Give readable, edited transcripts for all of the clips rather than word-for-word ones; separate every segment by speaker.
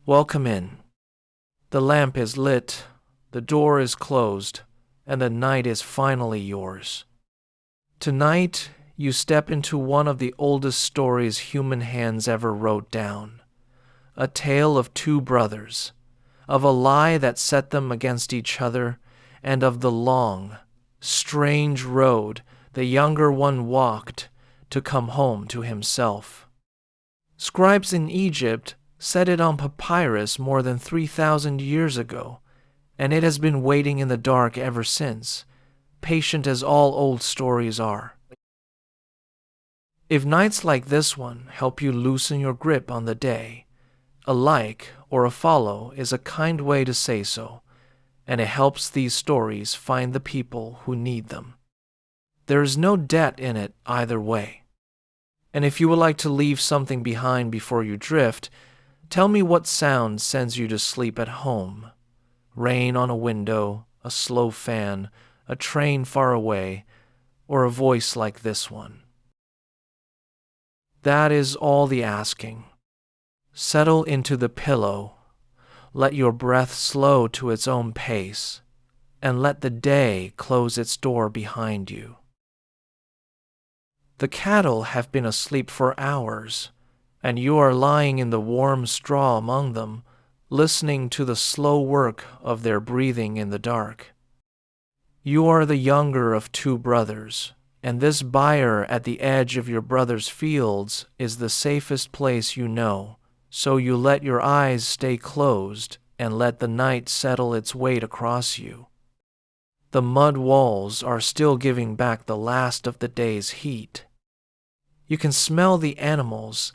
Speaker 1: Welcome in. The lamp is lit, the door is closed, and the night is finally yours. Tonight, you step into one of the oldest stories human hands ever wrote down. A tale of two brothers, of a lie that set them against each other, and of the long, strange road the younger one walked to come home to himself. Scribes in Egypt set it on papyrus more than 3,000 years ago, and it has been waiting in the dark ever since, patient as all old stories are. If nights like this one help you loosen your grip on the day, a like or a follow is a kind way to say so, and it helps these stories find the people who need them. There is no debt in it either way. And if you would like to leave something behind before you drift, tell me what sound sends you to sleep at home. Rain on a window, a slow fan, a train far away, or a voice like this one. That is all the asking. Settle into the pillow, let your breath slow to its own pace, and let the day close its door behind you. The cattle have been asleep for hours, and you are lying in the warm straw among them, listening to the slow work of their breathing in the dark. You are the younger of two brothers, and this byre at the edge of your brother's fields is the safest place you know, so you let your eyes stay closed and let the night settle its weight across you. The mud walls are still giving back the last of the day's heat. You can smell the animals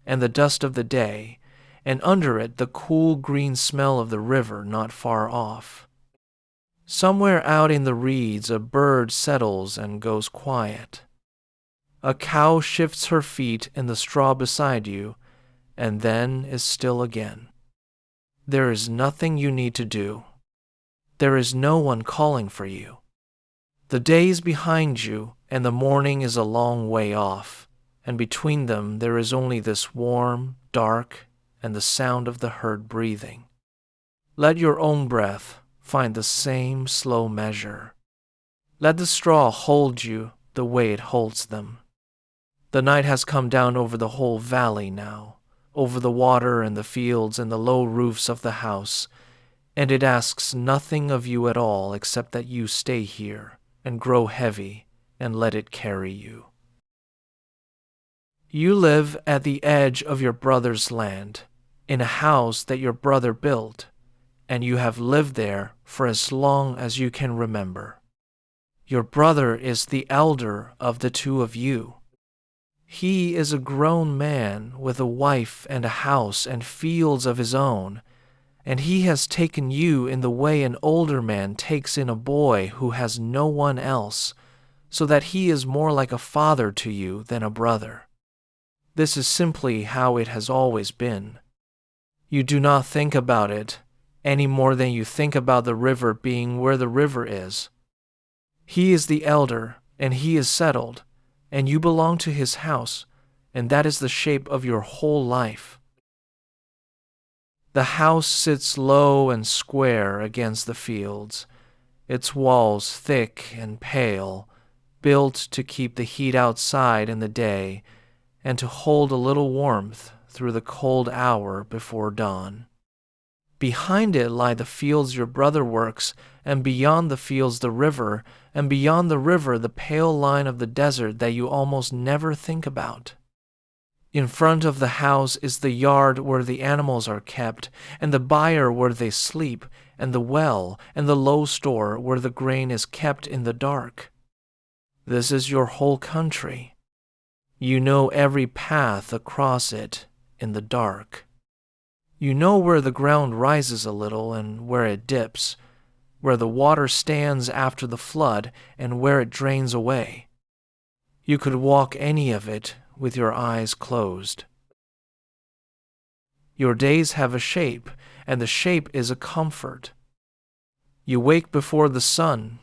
Speaker 1: and the dust of the day, and under it the cool green smell of the river not far off. Somewhere out in the reeds a bird settles and goes quiet. A cow shifts her feet in the straw beside you, and then is still again. There is nothing you need to do. There is no one calling for you. The day is behind you, and the morning is a long way off, and between them there is only this warm, dark, and the sound of the herd breathing. Let your own breath find the same slow measure. Let the straw hold you the way it holds them. The night has come down over the whole valley now, over the water and the fields and the low roofs of the house, and it asks nothing of you at all except that you stay here and grow heavy and let it carry you. You live at the edge of your brother's land, in a house that your brother built, and you have lived there for as long as you can remember. Your brother is the elder of the two of you. He is a grown man with a wife and a house and fields of his own, and he has taken you in the way an older man takes in a boy who has no one else, so that he is more like a father to you than a brother. This is simply how it has always been. You do not think about it any more than you think about the river being where the river is. He is the elder, and he is settled, and you belong to his house, and that is the shape of your whole life. The house sits low and square against the fields, its walls thick and pale, built to keep the heat outside in the day and to hold a little warmth through the cold hour before dawn. Behind it lie the fields your brother works, and beyond the fields the river, and beyond the river the pale line of the desert that you almost never think about. In front of the house is the yard where the animals are kept, and the byre where they sleep, and the well, and the low store where the grain is kept in the dark. This is your whole country. You know every path across it in the dark. You know where the ground rises a little and where it dips, where the water stands after the flood and where it drains away. You could walk any of it with your eyes closed. Your days have a shape, and the shape is a comfort. You wake before the sun,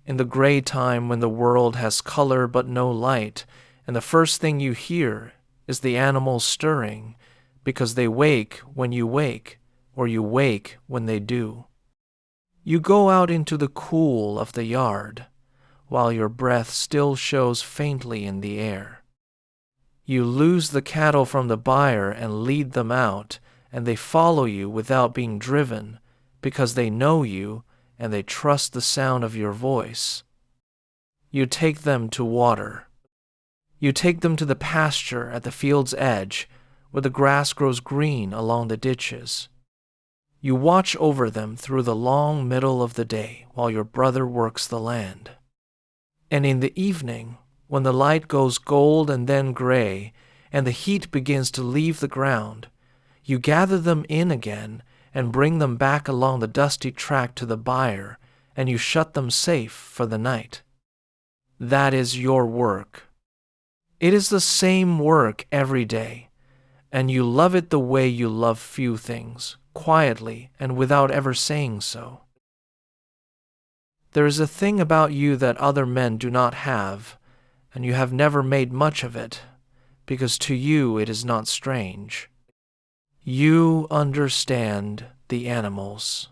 Speaker 1: in the gray time when the world has color but no light, and the first thing you hear is the animals stirring, because they wake when you wake, or you wake when they do. You go out into the cool of the yard, while your breath still shows faintly in the air. You loose the cattle from the byre and lead them out, and they follow you without being driven, because they know you and they trust the sound of your voice. You take them to water. You take them to the pasture at the field's edge, where the grass grows green along the ditches. You watch over them through the long middle of the day while your brother works the land. And in the evening, when the light goes gold and then gray, and the heat begins to leave the ground, you gather them in again and bring them back along the dusty track to the byre, and you shut them safe for the night. That is your work. It is the same work every day, and you love it the way you love few things, quietly and without ever saying so. There is a thing about you that other men do not have, and you have never made much of it, because to you it is not strange. You understand the animals,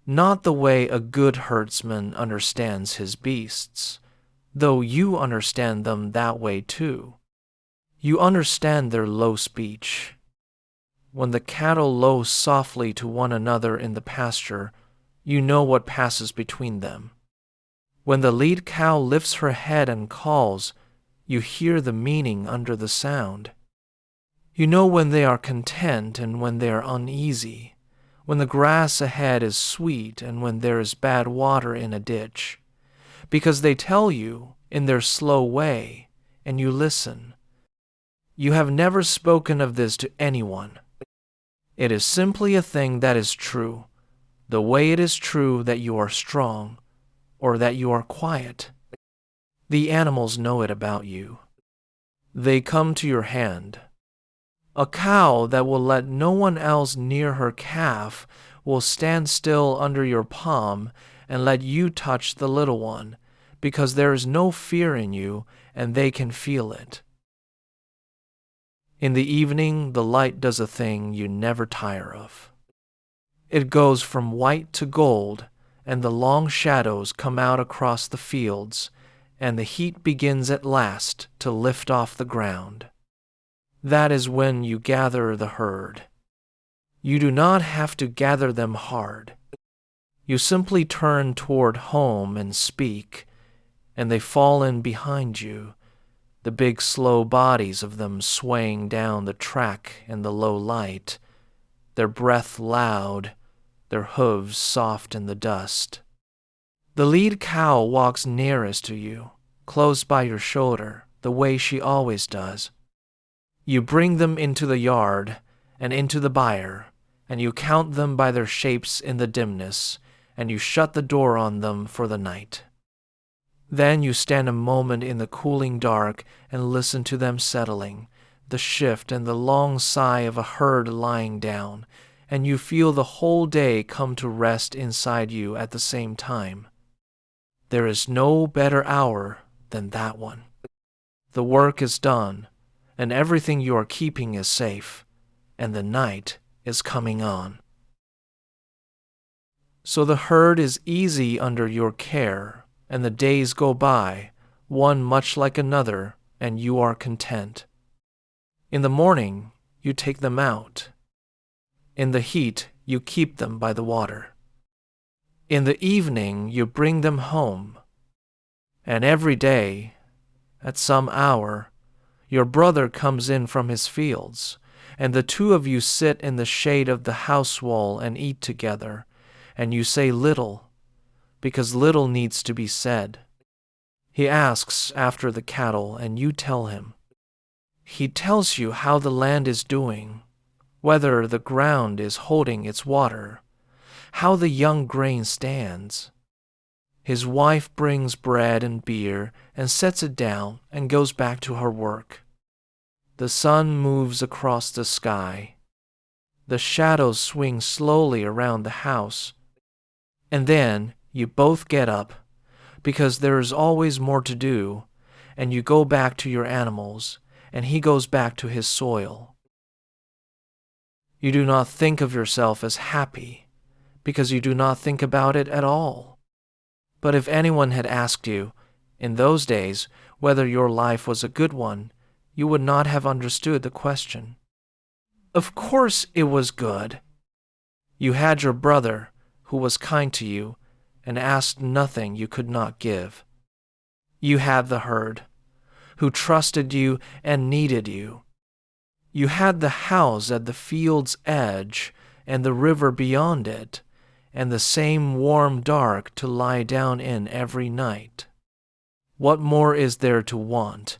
Speaker 1: not the way a good herdsman understands his beasts, though you understand them that way too. You understand their low speech. When the cattle low softly to one another in the pasture, you know what passes between them. When the lead cow lifts her head and calls, you hear the meaning under the sound. You know when they are content and when they are uneasy, when the grass ahead is sweet and when there is bad water in a ditch, because they tell you in their slow way, and you listen. You have never spoken of this to anyone. It is simply a thing that is true, the way it is true that you are strong, or that you are quiet. The animals know it about you. They come to your hand. A cow that will let no one else near her calf will stand still under your palm and let you touch the little one, because there is no fear in you and they can feel it. In the evening, the light does a thing you never tire of. It goes from white to gold, and the long shadows come out across the fields, and the heat begins at last to lift off the ground. That is when you gather the herd. You do not have to gather them hard. You simply turn toward home and speak, and they fall in behind you, the big slow bodies of them swaying down the track in the low light, their breath loud, their hooves soft in the dust. The lead cow walks nearest to you, close by your shoulder, the way she always does. You bring them into the yard and into the byre, and you count them by their shapes in the dimness, and you shut the door on them for the night. Then you stand a moment in the cooling dark and listen to them settling, the shift and the long sigh of a herd lying down, and you feel the whole day come to rest inside you at the same time. There is no better hour than that one. The work is done, and everything you are keeping is safe, and the night is coming on. So the herd is easy under your care, and the days go by, one much like another, and you are content. In the morning, you take them out. In the heat, you keep them by the water. In the evening, you bring them home. And every day, at some hour, your brother comes in from his fields, and the two of you sit in the shade of the house wall and eat together, and you say little, because little needs to be said. He asks after the cattle, and you tell him. He tells you how the land is doing, whether the ground is holding its water, how the young grain stands. His wife brings bread and beer and sets it down and goes back to her work. The sun moves across the sky. The shadows swing slowly around the house. And then you both get up, because there is always more to do, and you go back to your animals, and he goes back to his soil. You do not think of yourself as happy, because you do not think about it at all. But if anyone had asked you, in those days, whether your life was a good one, you would not have understood the question. Of course it was good. You had your brother, who was kind to you, and asked nothing you could not give. You had the herd, who trusted you and needed you. You had the house at the field's edge and the river beyond it, and the same warm dark to lie down in every night. What more is there to want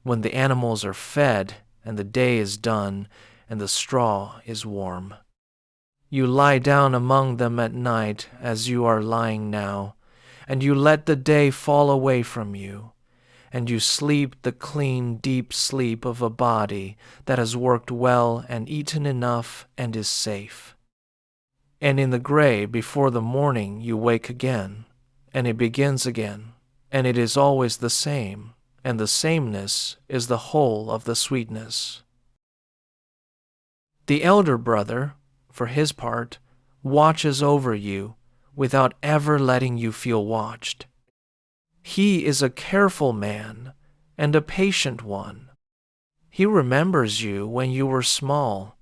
Speaker 1: when the animals are fed and the day is done and the straw is warm? You lie down among them at night as you are lying now, and you let the day fall away from you, and you sleep the clean, deep sleep of a body that has worked well and eaten enough and is safe. And in the gray before the morning you wake again, and it begins again, and it is always the same, and the sameness is the whole of the sweetness. The elder brother, for his part, watches over you without ever letting you feel watched. He is a careful man and a patient one. He remembers you when you were small.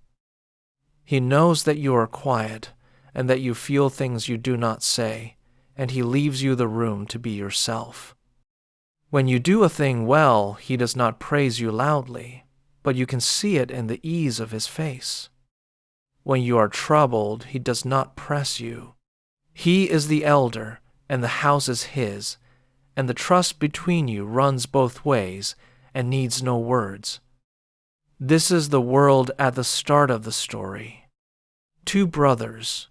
Speaker 1: He knows that you are quiet and that you feel things you do not say, and he leaves you the room to be yourself. When you do a thing well, he does not praise you loudly, but you can see it in the ease of his face. When you are troubled, he does not press you. He is the elder, and the house is his, and the trust between you runs both ways and needs no words. This is the world at the start of the story. Two brothers,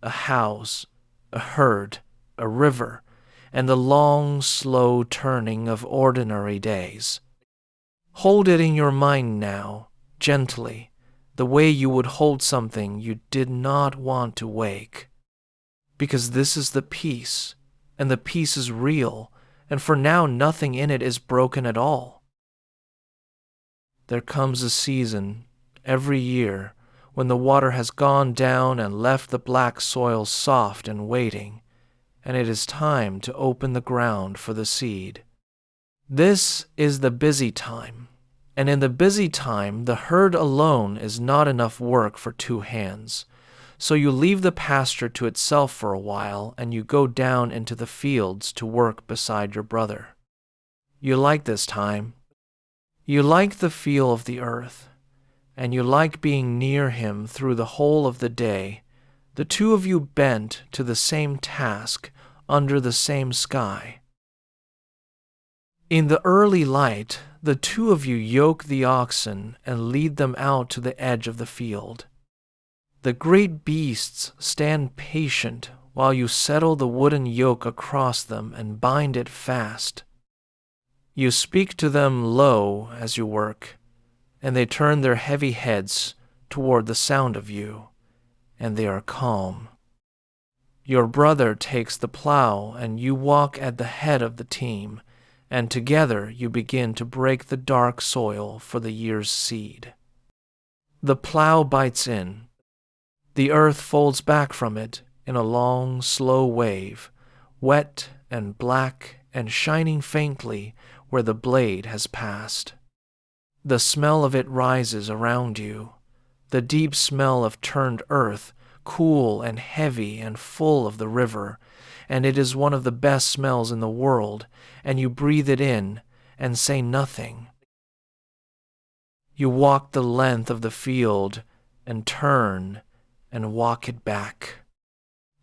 Speaker 1: a house, a herd, a river, and the long, slow turning of ordinary days. Hold it in your mind now, gently, the way you would hold something you did not want to wake. Because this is the peace, and the peace is real, and for now nothing in it is broken at all. There comes a season, every year, when the water has gone down and left the black soil soft and waiting, and it is time to open the ground for the seed. This is the busy time, and in the busy time the herd alone is not enough work for two hands. So you leave the pasture to itself for a while, and you go down into the fields to work beside your brother. You like this time. You like the feel of the earth, and you like being near him through the whole of the day, the two of you bent to the same task under the same sky. In the early light, the two of you yoke the oxen and lead them out to the edge of the field. The great beasts stand patient while you settle the wooden yoke across them and bind it fast. You speak to them low as you work, and they turn their heavy heads toward the sound of you, and they are calm. Your brother takes the plow, and you walk at the head of the team, and together you begin to break the dark soil for the year's seed. The plow bites in. The earth folds back from it in a long, slow wave, wet and black and shining faintly where the blade has passed. The smell of it rises around you, the deep smell of turned earth, cool and heavy and full of the river, and it is one of the best smells in the world, and you breathe it in and say nothing. You walk the length of the field and turn and walk it back.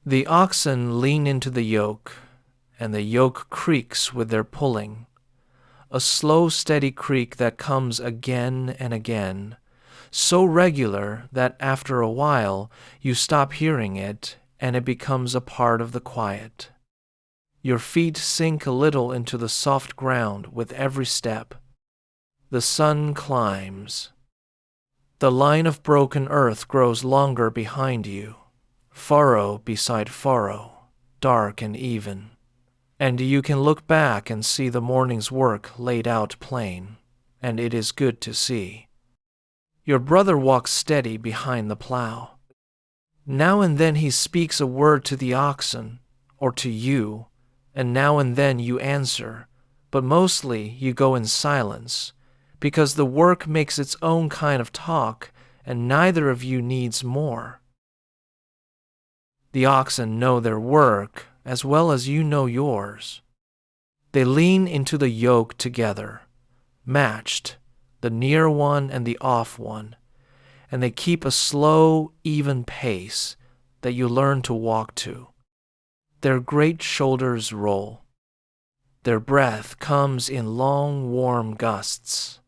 Speaker 1: The oxen lean into the yoke, and the yoke creaks with their pulling, a slow, steady creak that comes again and again, so regular that after a while you stop hearing it and it becomes a part of the quiet. Your feet sink a little into the soft ground with every step. The sun climbs. The line of broken earth grows longer behind you, furrow beside furrow, dark and even, and you can look back and see the morning's work laid out plain, and it is good to see. Your brother walks steady behind the plow. Now and then he speaks a word to the oxen, or to you, and now and then you answer, but mostly you go in silence, because the work makes its own kind of talk, and neither of you needs more. The oxen know their work as well as you know yours. They lean into the yoke together, matched, the near one and the off one, and they keep a slow, even pace that you learn to walk to. Their great shoulders roll. Their breath comes in long, warm gusts.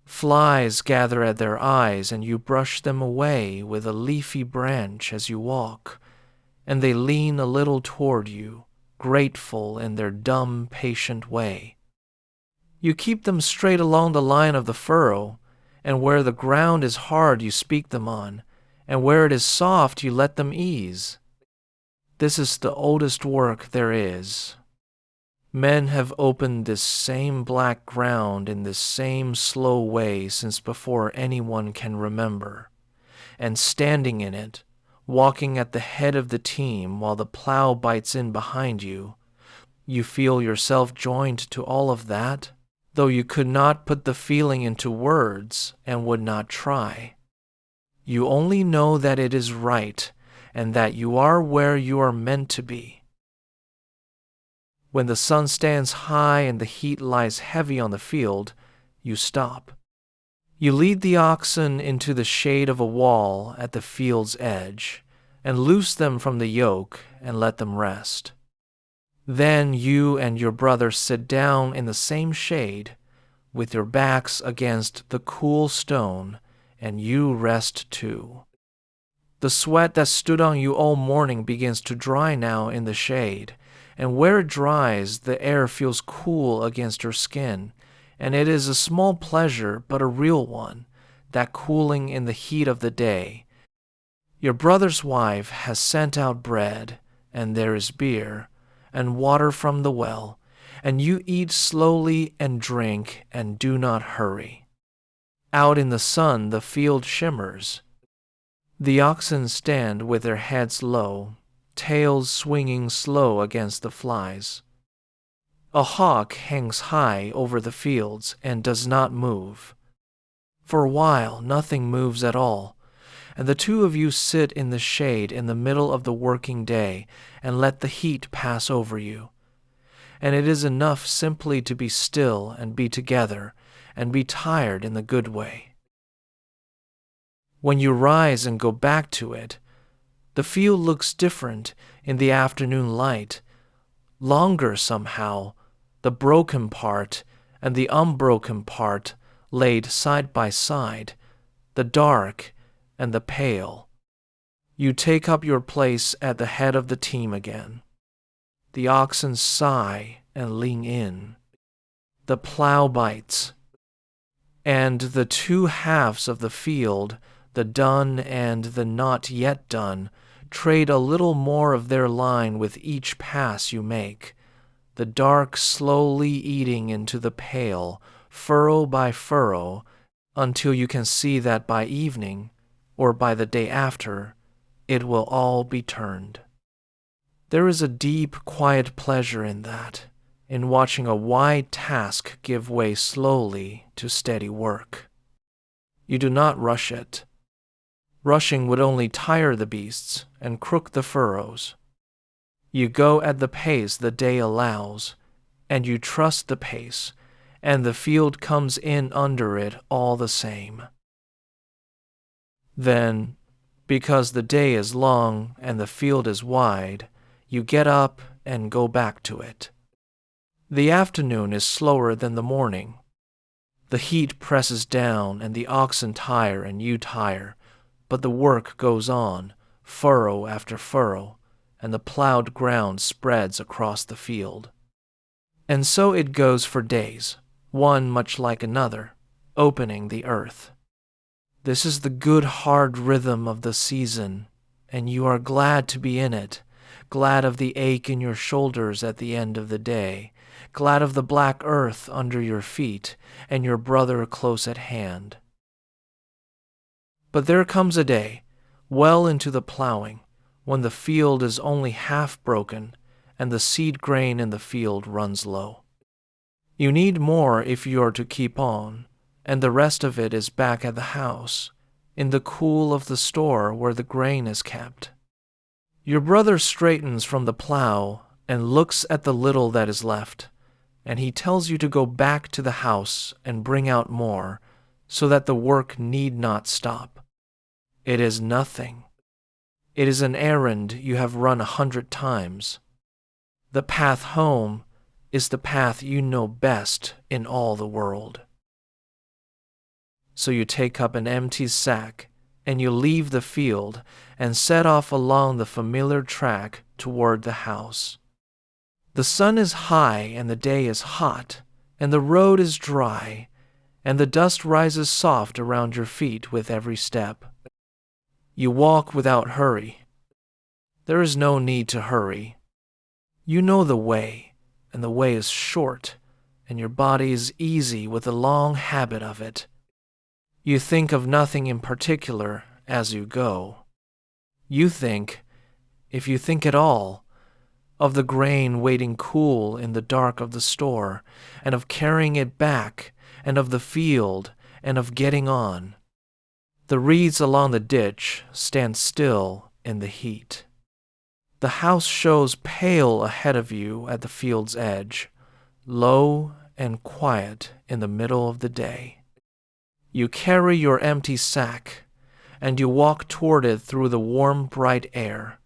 Speaker 1: Flies gather at their eyes, and you brush them away with a leafy branch as you walk, and they lean a little toward you, grateful in their dumb, patient way. You keep them straight along the line of the furrow, and where the ground is hard you speak them on, and where it is soft you let them ease. This is the oldest work there is. Men have opened this same black ground in this same slow way since before anyone can remember, and standing in it, walking at the head of the team while the plow bites in behind you, you feel yourself joined to all of that, though you could not put the feeling into words and would not try. You only know that it is right and that you are where you are meant to be. When the sun stands high and the heat lies heavy on the field, you stop. You lead the oxen into the shade of a wall at the field's edge, and loose them from the yoke and let them rest. Then you and your brother sit down in the same shade, with your backs against the cool stone, and you rest too. The sweat that stood on you all morning begins to dry now in the shade, and where it dries, the air feels cool against your skin, and it is a small pleasure, but a real one, that cooling in the heat of the day. Your brother's wife has sent out bread, and there is beer, and water from the well, and you eat slowly and drink and do not hurry. Out in the sun the field shimmers. The oxen stand with their heads low, tails swinging slow against the flies. A hawk hangs high over the fields and does not move. For a while nothing moves at all, and the two of you sit in the shade in the middle of the working day and let the heat pass over you. And it is enough simply to be still and be together and be tired in the good way. When you rise and go back to it, the field looks different in the afternoon light, longer somehow, the broken part and the unbroken part laid side by side, the dark and the pale. You take up your place at the head of the team again. The oxen sigh and lean in. The plow bites, and the two halves of the field, the done and the not yet done, trade a little more of their line with each pass you make, the dark slowly eating into the pale, furrow by furrow, until you can see that by evening, or by the day after, it will all be turned. There is a deep, quiet pleasure in that, in watching a wide task give way slowly to steady work. You do not rush it. Rushing would only tire the beasts and crook the furrows. You go at the pace the day allows, and you trust the pace, and the field comes in under it all the same. Then, because the day is long and the field is wide, you get up and go back to it. The afternoon is slower than the morning. The heat presses down and the oxen tire and you tire, but the work goes on, furrow after furrow, and the plowed ground spreads across the field. And so it goes for days, one much like another, opening the earth. This is the good hard rhythm of the season, and you are glad to be in it, glad of the ache in your shoulders at the end of the day, glad of the black earth under your feet and your brother close at hand. But there comes a day, well into the plowing, when the field is only half broken and the seed grain in the field runs low. You need more if you are to keep on, and the rest of it is back at the house, in the cool of the store where the grain is kept. Your brother straightens from the plow and looks at the little that is left, and he tells you to go back to the house and bring out more, so that the work need not stop. It is nothing. It is an errand you have run 100 times. The path home is the path you know best in all the world. So you take up an empty sack, and you leave the field and set off along the familiar track toward the house. The sun is high and the day is hot, and the road is dry, and the dust rises soft around your feet with every step. You walk without hurry. There is no need to hurry. You know the way, and the way is short, and your body is easy with the long habit of it. You think of nothing in particular as you go. You think, if you think at all, of the grain waiting cool in the dark of the store, and of carrying it back, and of the field, and of getting on. The reeds along the ditch stand still in the heat. The house shows pale ahead of you at the field's edge, low and quiet in the middle of the day. You carry your empty sack, and you walk toward it through the warm, bright air,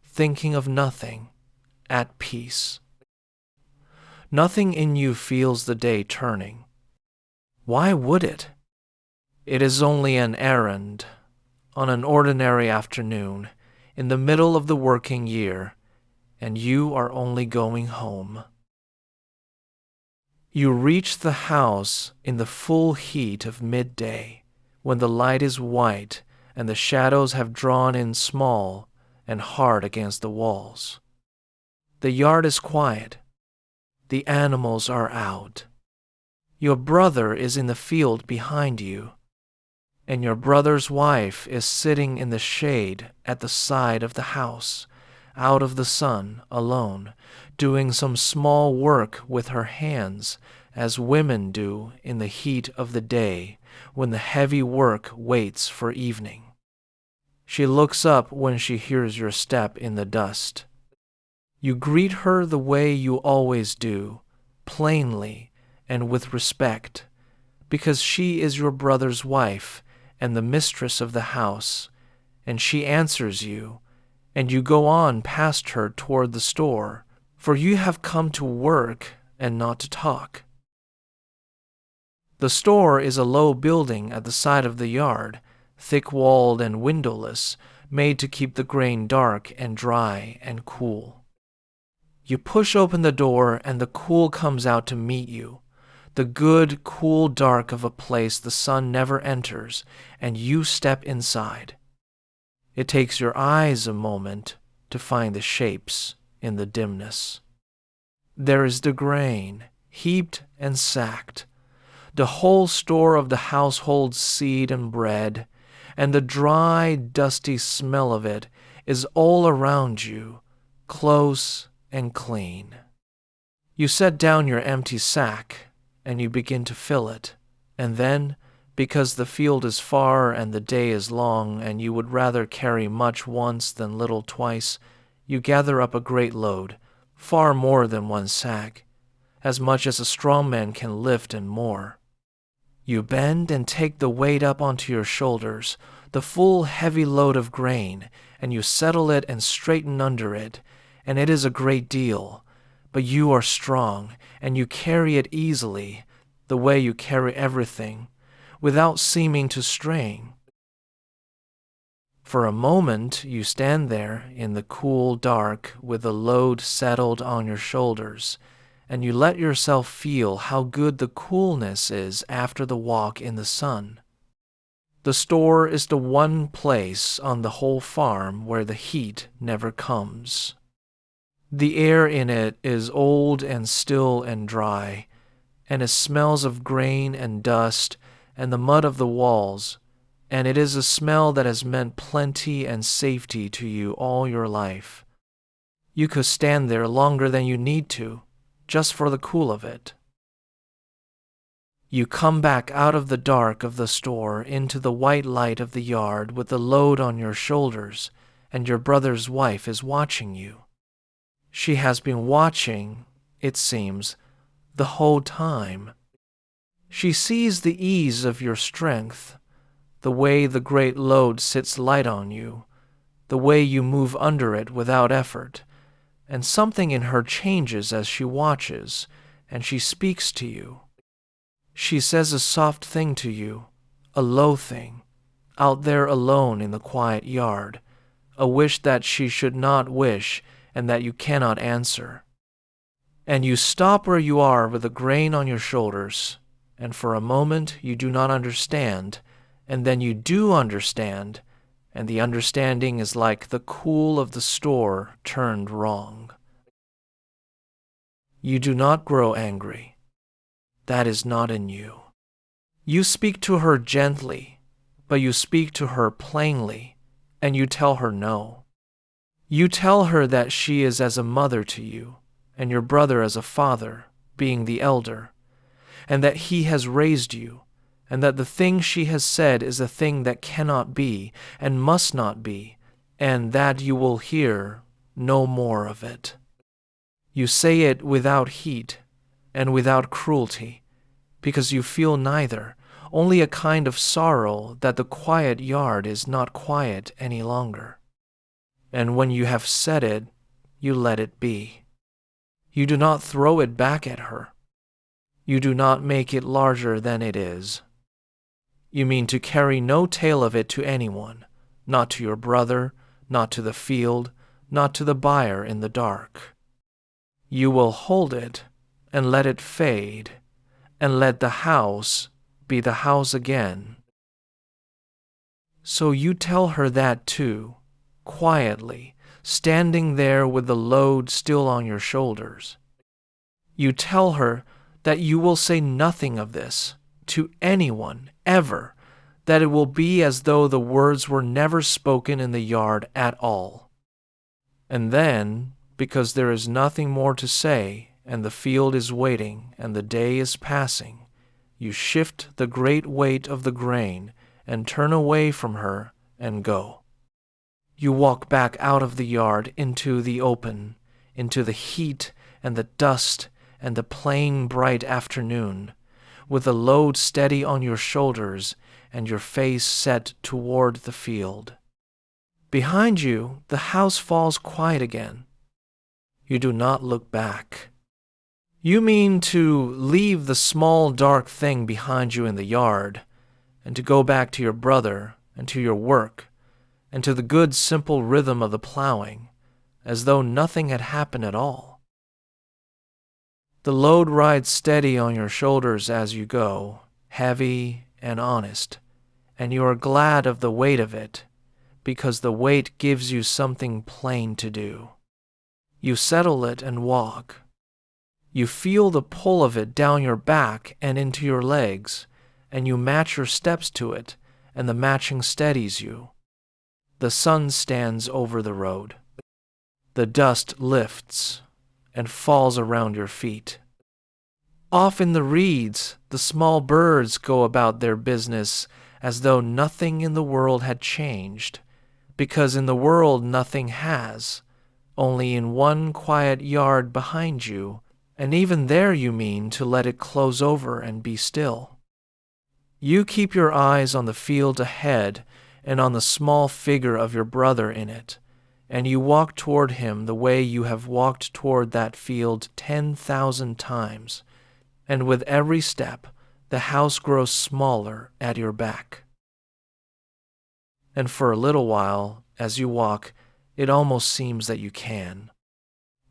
Speaker 1: thinking of nothing, at peace. Nothing in you feels the day turning. Why would it? It is only an errand, on an ordinary afternoon, in the middle of the working year, and you are only going home. You reach the house in the full heat of midday, when the light is white and the shadows have drawn in small and hard against the walls. The yard is quiet. The animals are out. Your brother is in the field behind you, and your brother's wife is sitting in the shade at the side of the house, out of the sun, alone, doing some small work with her hands, as women do in the heat of the day when the heavy work waits for evening. She looks up when she hears your step in the dust. You greet her the way you always do, plainly and with respect, because she is your brother's wife and the mistress of the house, and she answers you, and you go on past her toward the store, for you have come to work and not to talk. The store is a low building at the side of the yard, thick-walled and windowless, made to keep the grain dark and dry and cool. You push open the door and the cool comes out to meet you, the good, cool dark of a place the sun never enters, and you step inside. It takes your eyes a moment to find the shapes in the dimness. There is the grain, heaped and sacked, the whole store of the household's seed and bread, and the dry, dusty smell of it is all around you, close and clean. You set down your empty sack, and you begin to fill it, and then, because the field is far and the day is long, and you would rather carry much once than little twice, you gather up a great load, far more than one sack, as much as a strong man can lift and more. You bend and take the weight up onto your shoulders, the full heavy load of grain, and you settle it and straighten under it, and it is a great deal, but you are strong, and you carry it easily, the way you carry everything, without seeming to strain. For a moment you stand there in the cool dark with the load settled on your shoulders, and you let yourself feel how good the coolness is after the walk in the sun. The store is the one place on the whole farm where the heat never comes. The air in it is old and still and dry, and it smells of grain and dust and the mud of the walls, and it is a smell that has meant plenty and safety to you all your life. You could stand there longer than you need to, just for the cool of it. You come back out of the dark of the store into the white light of the yard with the load on your shoulders, and your brother's wife is watching you. She has been watching, it seems, the whole time. She sees the ease of your strength, the way the great load sits light on you, the way you move under it without effort, and something in her changes as she watches, and she speaks to you. She says a soft thing to you, a low thing, out there alone in the quiet yard, a wish that she should not wish and that you cannot answer. And you stop where you are with the grain on your shoulders, and for a moment you do not understand, and then you do understand, and the understanding is like the cool of the store turned wrong. You do not grow angry. That is not in you. You speak to her gently, but you speak to her plainly, and you tell her no. You tell her that she is as a mother to you, and your brother as a father, being the elder, and that he has raised you, and that the thing she has said is a thing that cannot be and must not be, and that you will hear no more of it. You say it without heat and without cruelty, because you feel neither, only a kind of sorrow that the quiet yard is not quiet any longer. And when you have said it, you let it be. You do not throw it back at her. You do not make it larger than it is. You mean to carry no tale of it to anyone, not to your brother, not to the field, not to the buyer in the dark. You will hold it and let it fade, and let the house be the house again. So you tell her that too, quietly, standing there with the load still on your shoulders. You tell her that you will say nothing of this to anyone, ever, that it will be as though the words were never spoken in the yard at all. And then, because there is nothing more to say, and the field is waiting, and the day is passing, you shift the great weight of the grain and turn away from her and go. You walk back out of the yard into the open, into the heat and the dust and the plain bright afternoon, with the load steady on your shoulders and your face set toward the field. Behind you, the house falls quiet again. You do not look back. You mean to leave the small dark thing behind you in the yard, and to go back to your brother and to your work, and to the good simple rhythm of the plowing, as though nothing had happened at all. The load rides steady on your shoulders as you go, heavy and honest, and you are glad of the weight of it, because the weight gives you something plain to do. You settle it and walk. You feel the pull of it down your back and into your legs, and you match your steps to it, and the matching steadies you. The sun stands over the road. The dust lifts and falls around your feet. Off in the reeds, the small birds go about their business as though nothing in the world had changed, because in the world nothing has, only in one quiet yard behind you, and even there you mean to let it close over and be still. You keep your eyes on the field ahead and on the small figure of your brother in it, and you walk toward him the way you have walked toward that field 10,000 times, and with every step the house grows smaller at your back. And for a little while, as you walk, it almost seems that you can.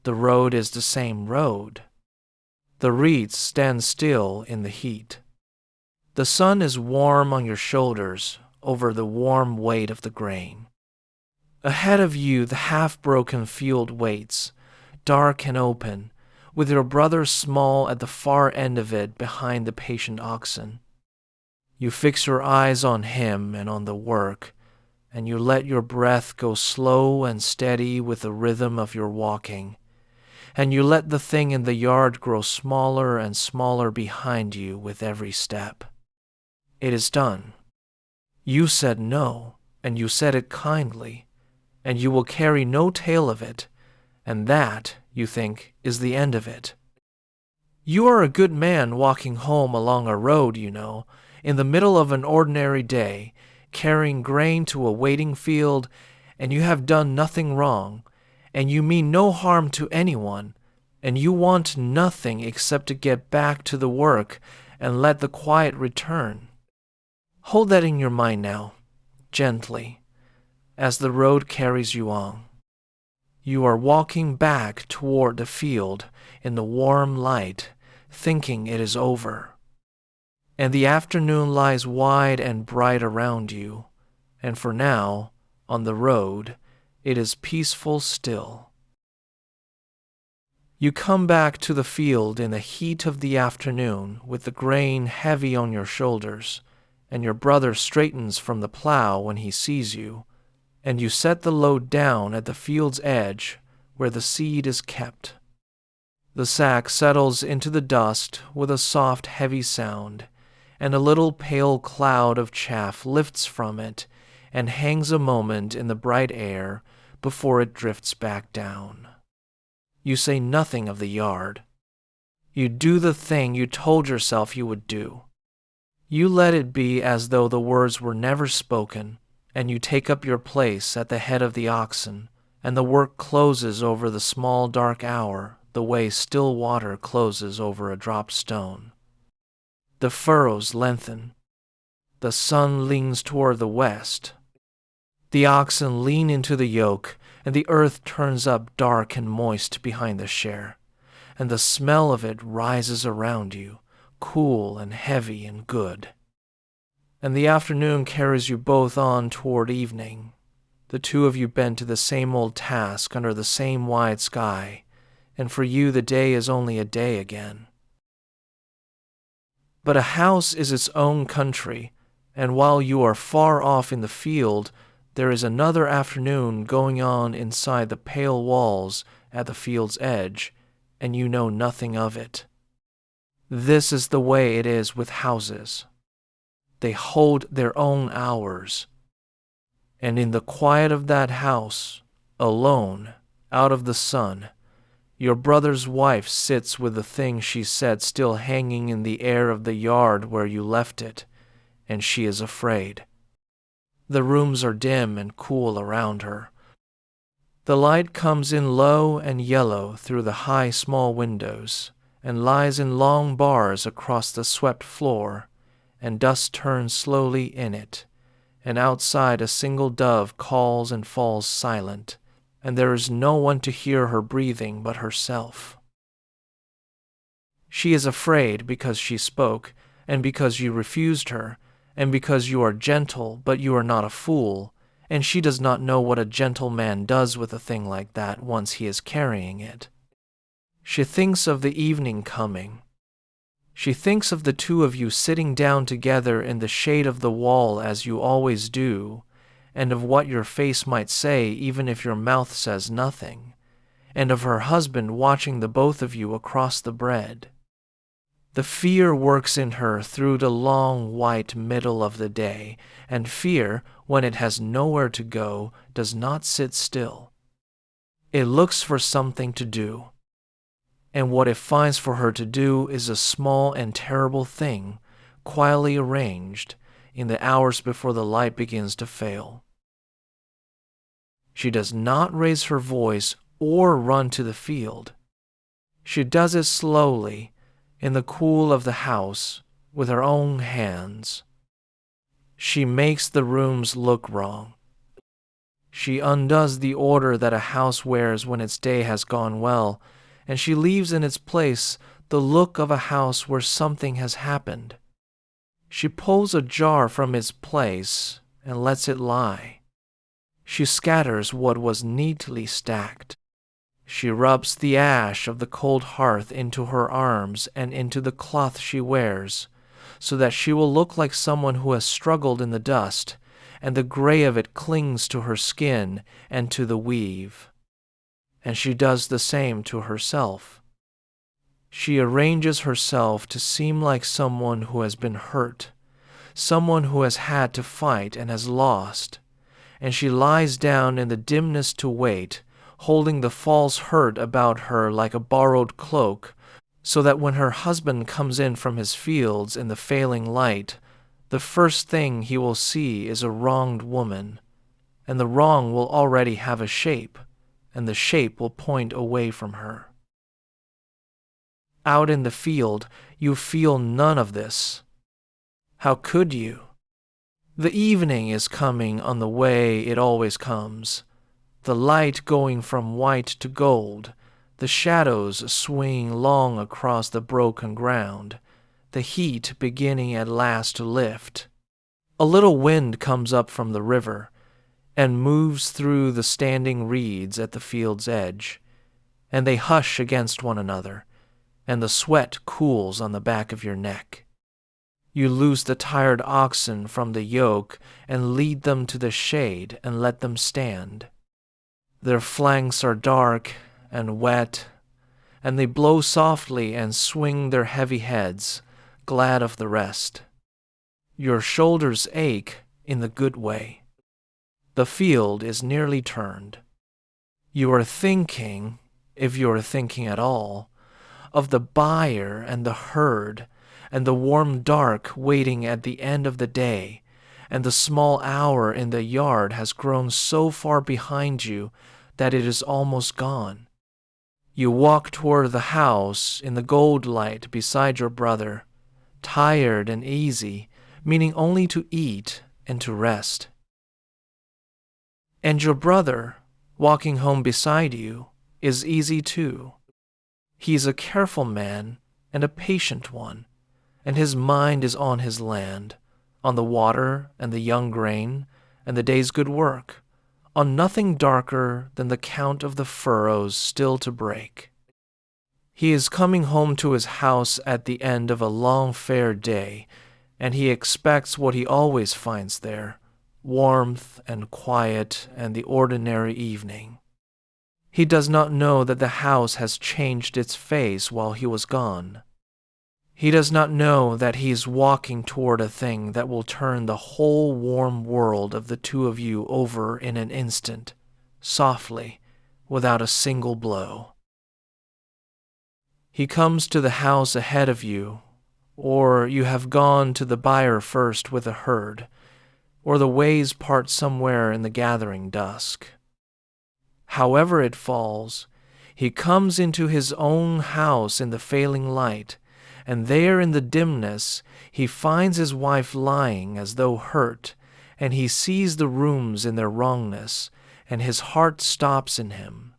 Speaker 1: The road is the same road. The reeds stand still in the heat. The sun is warm on your shoulders over the warm weight of the grain. Ahead of you the half-broken field waits, dark and open, with your brother small at the far end of it behind the patient oxen. You fix your eyes on him and on the work, and you let your breath go slow and steady with the rhythm of your walking, and you let the thing in the yard grow smaller and smaller behind you with every step. It is done. You said no, and you said it kindly, and you will carry no tale of it, and that, you think, is the end of it. You are a good man walking home along a road, you know, in the middle of an ordinary day, carrying grain to a waiting field, and you have done nothing wrong, and you mean no harm to anyone, and you want nothing except to get back to the work and let the quiet return. Hold that in your mind now, gently, as the road carries you on. You are walking back toward the field in the warm light, thinking it is over. And the afternoon lies wide and bright around you, and for now, on the road, it is peaceful still. You come back to the field in the heat of the afternoon with the grain heavy on your shoulders, and your brother straightens from the plow when he sees you, and you set the load down at the field's edge where the seed is kept. The sack settles into the dust with a soft, heavy sound, and a little pale cloud of chaff lifts from it and hangs a moment in the bright air before it drifts back down. You say nothing of the yard. You do the thing you told yourself you would do. You let it be as though the words were never spoken, and you take up your place at the head of the oxen, and the work closes over the small dark hour the way still water closes over a dropped stone. The furrows lengthen. The sun leans toward the west. The oxen lean into the yoke, and the earth turns up dark and moist behind the share, and the smell of it rises around you, cool and heavy and good. And the afternoon carries you both on toward evening, the two of you bent to the same old task under the same wide sky, and for you the day is only a day again. But a house is its own country, and while you are far off in the field, there is another afternoon going on inside the pale walls at the field's edge, and you know nothing of it. This is the way it is with houses. They hold their own hours. And in the quiet of that house, alone, out of the sun, your brother's wife sits with the thing she said still hanging in the air of the yard where you left it, and she is afraid. The rooms are dim and cool around her. The light comes in low and yellow through the high small windows, and lies in long bars across the swept floor, and dust turns slowly in it, and outside a single dove calls and falls silent, and there is no one to hear her breathing but herself. She is afraid because she spoke, and because you refused her, and because you are gentle, but you are not a fool, and she does not know what a gentle man does with a thing like that once he is carrying it. She thinks of the evening coming. She thinks of the two of you sitting down together in the shade of the wall as you always do, and of what your face might say even if your mouth says nothing, and of her husband watching the both of you across the bread. The fear works in her through the long white middle of the day, and fear, when it has nowhere to go, does not sit still. It looks for something to do. And what it finds for her to do is a small and terrible thing, quietly arranged, in the hours before the light begins to fail. She does not raise her voice or run to the field. She does it slowly, in the cool of the house, with her own hands. She makes the rooms look wrong. She undoes the order that a house wears when its day has gone well, and she leaves in its place the look of a house where something has happened. She pulls a jar from its place and lets it lie. She scatters what was neatly stacked. She rubs the ash of the cold hearth into her arms and into the cloth she wears, so that she will look like someone who has struggled in the dust, and the gray of it clings to her skin and to the weave. And she does the same to herself. She arranges herself to seem like someone who has been hurt, someone who has had to fight and has lost, and she lies down in the dimness to wait, holding the false hurt about her like a borrowed cloak, so that when her husband comes in from his fields in the failing light, the first thing he will see is a wronged woman, and the wrong will already have a shape, and the shape will point away from her. Out in the field, you feel none of this. How could you? The evening is coming on the way it always comes, the light going from white to gold, the shadows swinging long across the broken ground, the heat beginning at last to lift. A little wind comes up from the river and moves through the standing reeds at the field's edge, and they hush against one another, and the sweat cools on the back of your neck. You loose the tired oxen from the yoke and lead them to the shade and let them stand. Their flanks are dark and wet, and they blow softly and swing their heavy heads, glad of the rest. Your shoulders ache in the good way. The field is nearly turned. You are thinking, if you are thinking at all, of the buyer and the herd, and the warm dark waiting at the end of the day, and the small hour in the yard has grown so far behind you that it is almost gone. You walk toward the house in the gold light beside your brother, tired and easy, meaning only to eat and to rest. And your brother, walking home beside you, is easy too. He is a careful man and a patient one, and his mind is on his land, on the water and the young grain and the day's good work, on nothing darker than the count of the furrows still to break. He is coming home to his house at the end of a long fair day, and he expects what he always finds there, warmth and quiet and the ordinary evening. He does not know that the house has changed its face while he was gone. He does not know that he is walking toward a thing that will turn the whole warm world of the two of you over in an instant, softly, without a single blow. He comes to the house ahead of you, or you have gone to the byre first with a herd, or the ways part somewhere in the gathering dusk. However it falls, he comes into his own house in the failing light, and there in the dimness he finds his wife lying as though hurt, and he sees the rooms in their wrongness, and his heart stops in him.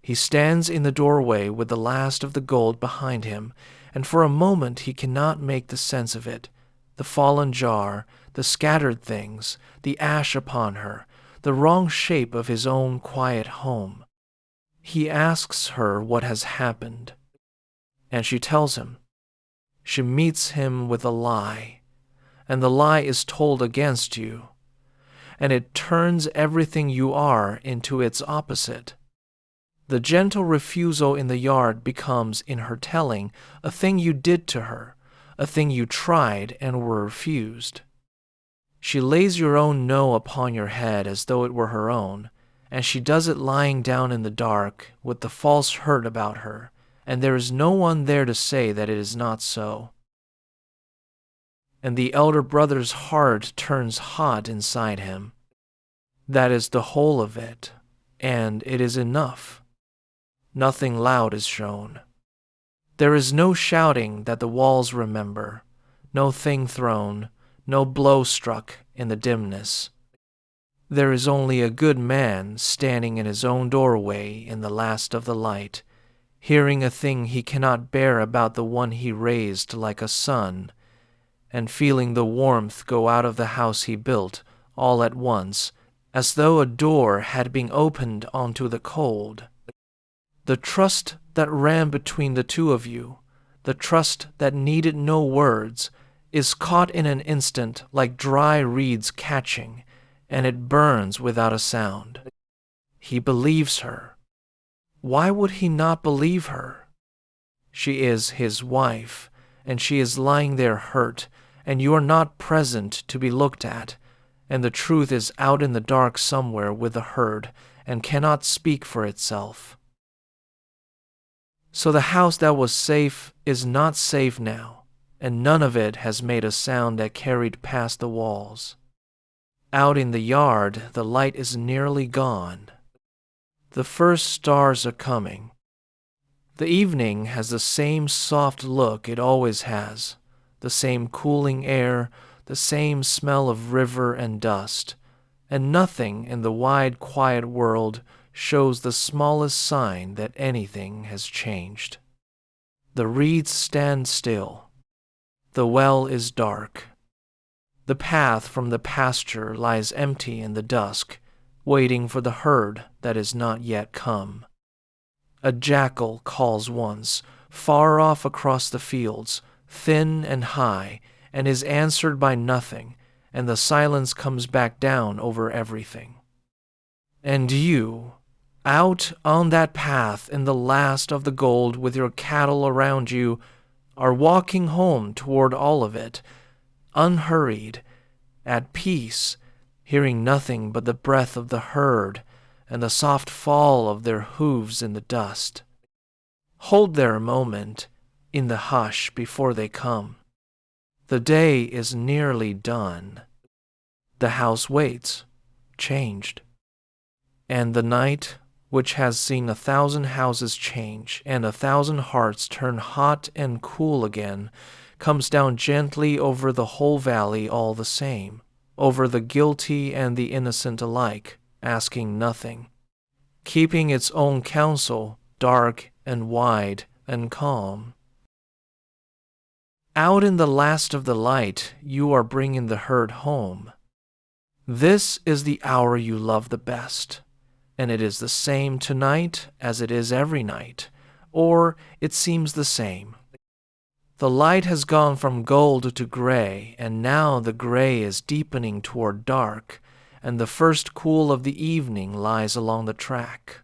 Speaker 1: He stands in the doorway with the last of the gold behind him, and for a moment he cannot make the sense of it, the fallen jar, the scattered things, the ash upon her, the wrong shape of his own quiet home. He asks her what has happened, and she tells him. She meets him with a lie, and the lie is told against you, and it turns everything you are into its opposite. The gentle refusal in the yard becomes, in her telling, a thing you did to her, a thing you tried and were refused. She lays your own no upon your head as though it were her own, and she does it lying down in the dark with the false hurt about her, and there is no one there to say that it is not so. And the elder brother's heart turns hot inside him. That is the whole of it, and it is enough. Nothing loud is shown. There is no shouting that the walls remember, no thing thrown, no blow struck in the dimness. There is only a good man standing in his own doorway in the last of the light, hearing a thing he cannot bear about the one he raised like a son, and feeling the warmth go out of the house he built all at once, as though a door had been opened onto the cold. The trust that ran between the two of you, the trust that needed no words, is caught in an instant like dry reeds catching, and it burns without a sound. He believes her. Why would he not believe her? She is his wife, and she is lying there hurt, and you are not present to be looked at, and the truth is out in the dark somewhere with the herd, and cannot speak for itself. So the house that was safe is not safe now, and none of it has made a sound that carried past the walls. Out in the yard, the light is nearly gone. The first stars are coming. The evening has the same soft look it always has, the same cooling air, the same smell of river and dust, and nothing in the wide, quiet world shows the smallest sign that anything has changed. The reeds stand still. The well is dark. The path from the pasture lies empty in the dusk, waiting for the herd that is not yet come. A jackal calls once, far off across the fields, thin and high, and is answered by nothing, and the silence comes back down over everything. And you, out on that path in the last of the gold with your cattle around you, are walking home toward all of it, unhurried, at peace, hearing nothing but the breath of the herd and the soft fall of their hooves in the dust. Hold there a moment in the hush before they come. The day is nearly done. The house waits, changed. And the night, which has seen 1,000 houses change and 1,000 hearts turn hot and cool again, comes down gently over the whole valley all the same, over the guilty and the innocent alike, asking nothing, keeping its own counsel, dark and wide and calm. Out in the last of the light, you are bringing the herd home. This is the hour you love the best, and it is the same tonight as it is every night, or it seems the same. The light has gone from gold to gray, and now the gray is deepening toward dark, and the first cool of the evening lies along the track.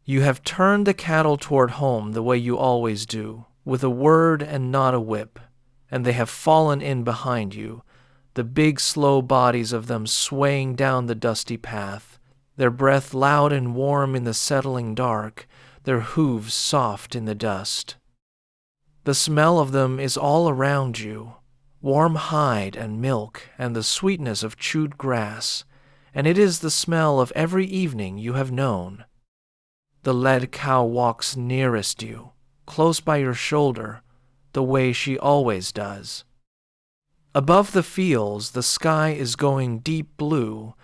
Speaker 1: You have turned the cattle toward home the way you always do, with a word and not a whip, and they have fallen in behind you, the big slow bodies of them swaying down the dusty path, their breath loud and warm in the settling dark, their hooves soft in the dust. The smell of them is all around you, warm hide and milk and the sweetness of chewed grass, and it is the smell of every evening you have known. The led cow walks nearest you, close by your shoulder, the way she always does. Above the fields, the sky is going deep blue,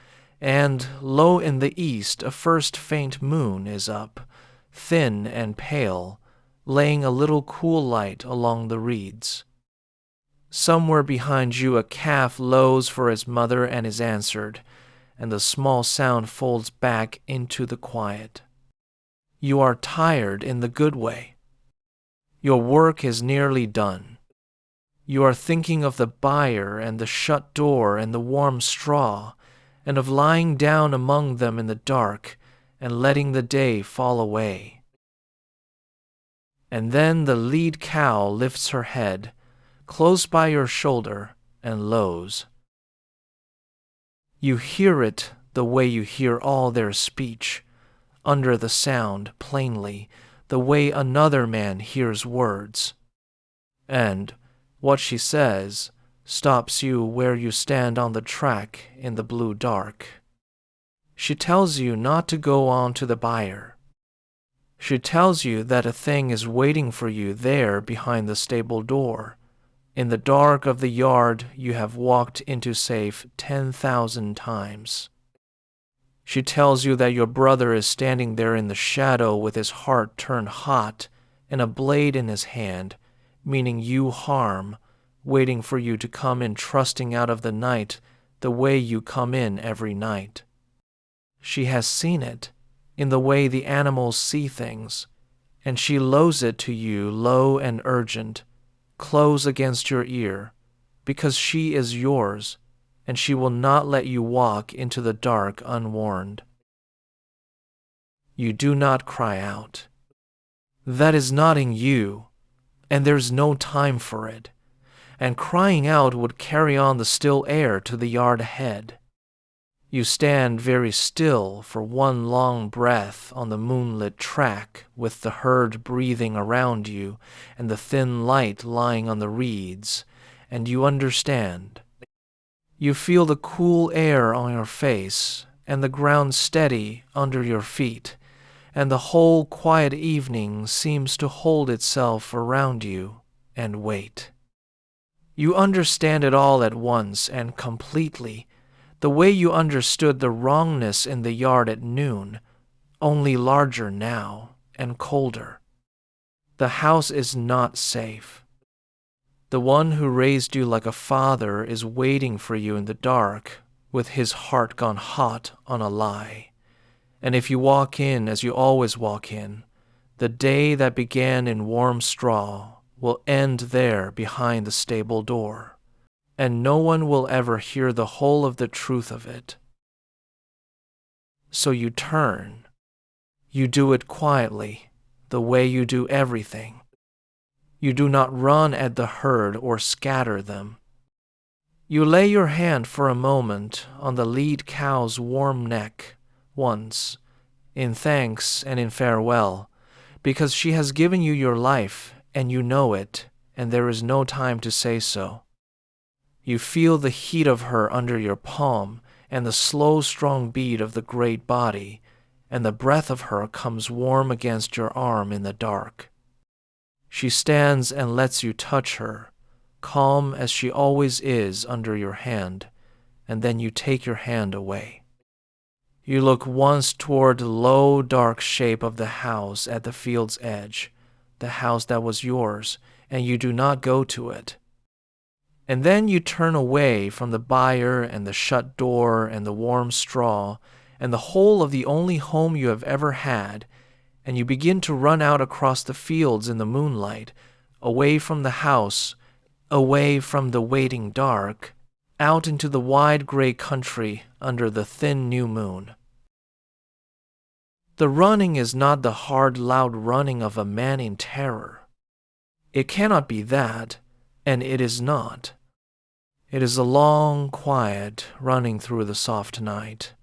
Speaker 1: and low in the east a first faint moon is up, thin and pale, laying a little cool light along the reeds. Somewhere behind you a calf lows for his mother and is answered, and the small sound folds back into the quiet. You are tired in the good way. Your work is nearly done. You are thinking of the buyer and the shut door and the warm straw, and of lying down among them in the dark and letting the day fall away. And then the lead cow lifts her head, close by your shoulder, and lows. You hear it the way you hear all their speech, under the sound, plainly, the way another man hears words. And what she says stops you where you stand on the track in the blue dark. She tells you not to go on to the buyer. She tells you that a thing is waiting for you there behind the stable door. In the dark of the yard you have walked into safe 10,000 times. She tells you that your brother is standing there in the shadow with his heart turned hot and a blade in his hand, meaning you harm, waiting for you to come in trusting out of the night the way you come in every night. She has seen it in the way the animals see things, and she lows it to you low and urgent, close against your ear, because she is yours, and she will not let you walk into the dark unwarned. You do not cry out. That is not in you, and there's no time for it, and crying out would carry on the still air to the yard ahead. You stand very still for one long breath on the moonlit track with the herd breathing around you and the thin light lying on the reeds, and you understand. You feel the cool air on your face and the ground steady under your feet, and the whole quiet evening seems to hold itself around you and wait. You understand it all at once and completely, the way you understood the wrongness in the yard at noon, only larger now and colder. The house is not safe. The one who raised you like a father is waiting for you in the dark, with his heart gone hot on a lie. And if you walk in as you always walk in, the day that began in warm straw will end there behind the stable door, and no one will ever hear the whole of the truth of it. So you turn. You do it quietly, the way you do everything. You do not run at the herd or scatter them. You lay your hand for a moment on the lead cow's warm neck once, in thanks and in farewell, because she has given you your life and you know it, and there is no time to say so. You feel the heat of her under your palm and the slow, strong beat of the great body, and the breath of her comes warm against your arm in the dark. She stands and lets you touch her, calm as she always is under your hand, and then you take your hand away. You look once toward the low, dark shape of the house at the field's edge, the house that was yours, and you do not go to it. And then you turn away from the byre and the shut door and the warm straw and the whole of the only home you have ever had, and you begin to run out across the fields in the moonlight, away from the house, away from the waiting dark, out into the wide gray country under the thin new moon. The running is not the hard, loud running of a man in terror. It cannot be that, and it is not. It is a long, quiet running through the soft night,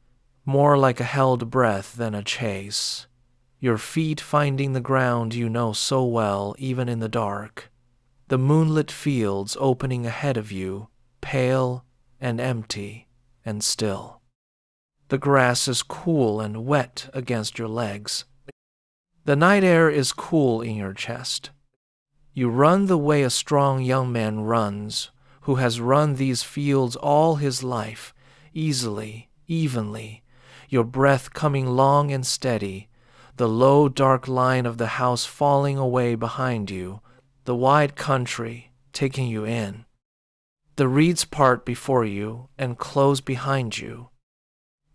Speaker 1: more like a held breath than a chase, your feet finding the ground you know so well even in the dark, the moonlit fields opening ahead of you, pale and empty and still. The grass is cool and wet against your legs. The night air is cool in your chest. You run the way a strong young man runs, who has run these fields all his life, easily, evenly, your breath coming long and steady, the low dark line of the house falling away behind you, the wide country taking you in. The reeds part before you and close behind you.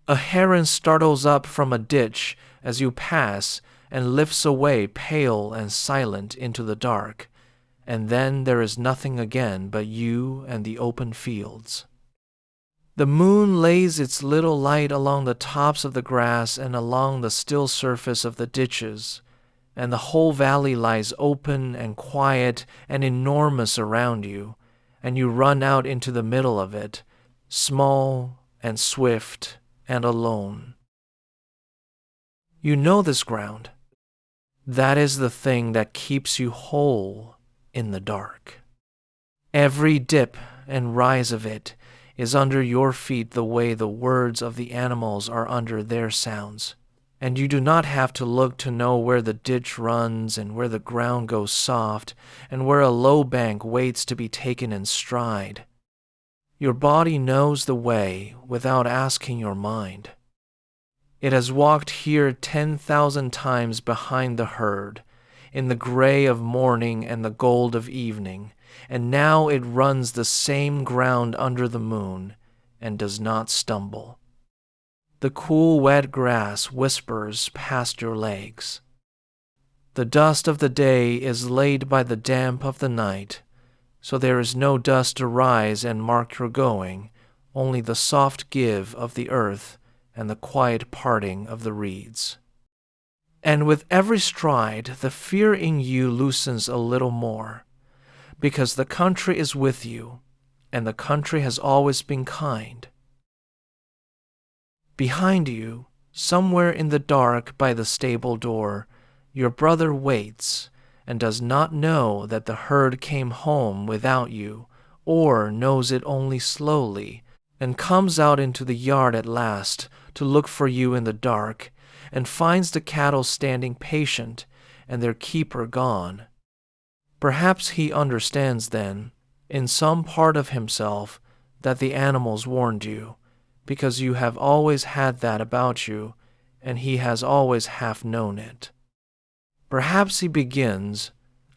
Speaker 1: A heron startles up from a ditch as you pass and lifts away pale and silent into the dark, and then there is nothing again but you and the open fields. The moon lays its little light along the tops of the grass and along the still surface of the ditches, and the whole valley lies open and quiet and enormous around you, and you run out into the middle of it, small and swift and alone. You know this ground. That is the thing that keeps you whole in the dark. Every dip and rise of it is under your feet the way the words of the animals are under their sounds, and you do not have to look to know where the ditch runs and where the ground goes soft and where a low bank waits to be taken in stride. Your body knows the way without asking your mind. It has walked here 10,000 times behind the herd, in the gray of morning and the gold of evening, and now it runs the same ground under the moon and does not stumble. The cool, wet grass whispers past your legs. The dust of the day is laid by the damp of the night. So there is no dust to rise and mark your going, only the soft give of the earth and the quiet parting of the reeds. And with every stride, the fear in you loosens a little more, because the country is with you, and the country has always been kind. Behind you, somewhere in the dark by the stable door, your brother waits and does not know that the herd came home without you, or knows it only slowly, and comes out into the yard at last to look for you in the dark, and finds the cattle standing patient and their keeper gone. Perhaps he understands then, in some part of himself, that the animals warned you, because you have always had that about you, and he has always half known it. Perhaps he begins,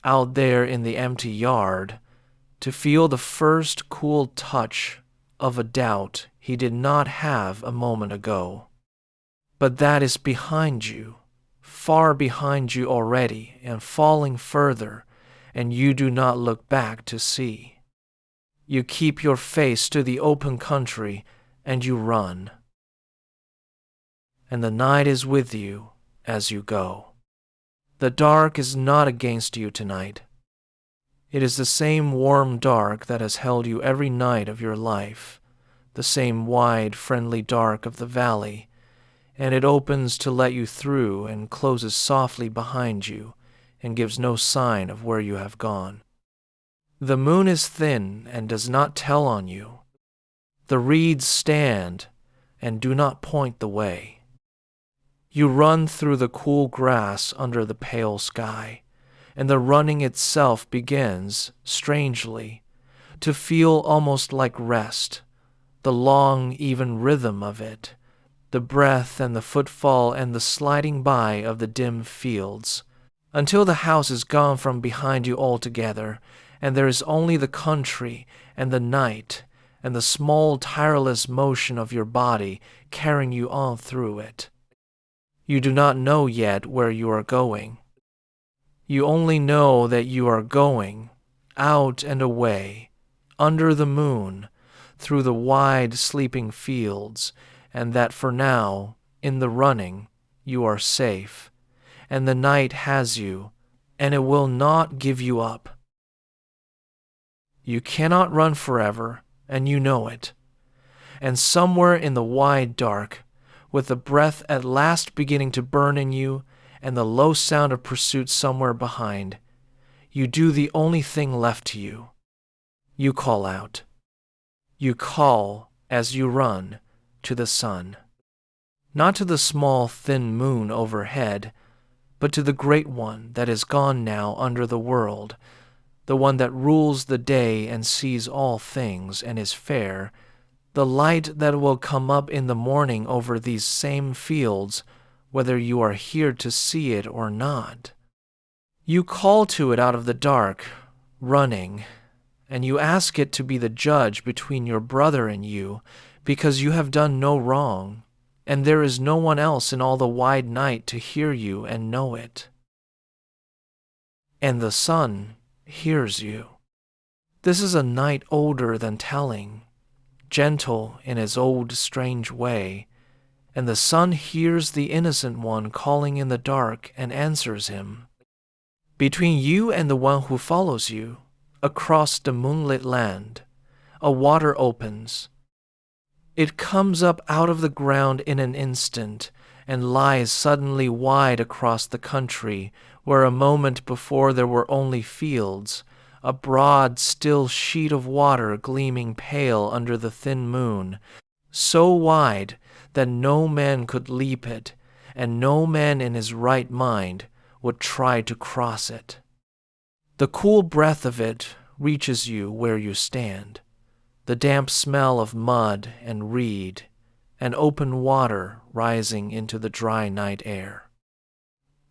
Speaker 1: out there in the empty yard, to feel the first cool touch of a doubt he did not have a moment ago. But that is behind you, far behind you already, and falling further, and you do not look back to see. You keep your face to the open country, and you run. And the night is with you as you go. The dark is not against you tonight. It is the same warm dark that has held you every night of your life, the same wide, friendly dark of the valley, and it opens to let you through and closes softly behind you and gives no sign of where you have gone. The moon is thin and does not tell on you. The reeds stand and do not point the way. You run through the cool grass under the pale sky, and the running itself begins, strangely, to feel almost like rest, the long, even rhythm of it, the breath and the footfall and the sliding by of the dim fields, until the house is gone from behind you altogether, and there is only the country and the night and the small, tireless motion of your body carrying you on through it. You do not know yet where you are going. You only know that you are going, out and away, under the moon, through the wide sleeping fields, and that for now, in the running, you are safe, and the night has you, and it will not give you up. You cannot run forever, and you know it. And somewhere in the wide dark, with the breath at last beginning to burn in you, and the low sound of pursuit somewhere behind, you do the only thing left to you. You call out. You call, as you run, to the sun. Not to the small, thin moon overhead, but to the great one that is gone now under the world, the one that rules the day and sees all things and is fair, the light that will come up in the morning over these same fields, whether you are here to see it or not. You call to it out of the dark, running, and you ask it to be the judge between your brother and you, because you have done no wrong, and there is no one else in all the wide night to hear you and know it. And the sun hears you. This is a night older than telling, gentle in its old strange way, and the sun hears the innocent one calling in the dark and answers him. Between you and the one who follows you, across the moonlit land, a water opens. It comes up out of the ground in an instant and lies suddenly wide across the country where a moment before there were only fields, a broad, still sheet of water gleaming pale under the thin moon, so wide that no man could leap it, and no man in his right mind would try to cross it. The cool breath of it reaches you where you stand, the damp smell of mud and reed and open water rising into the dry night air.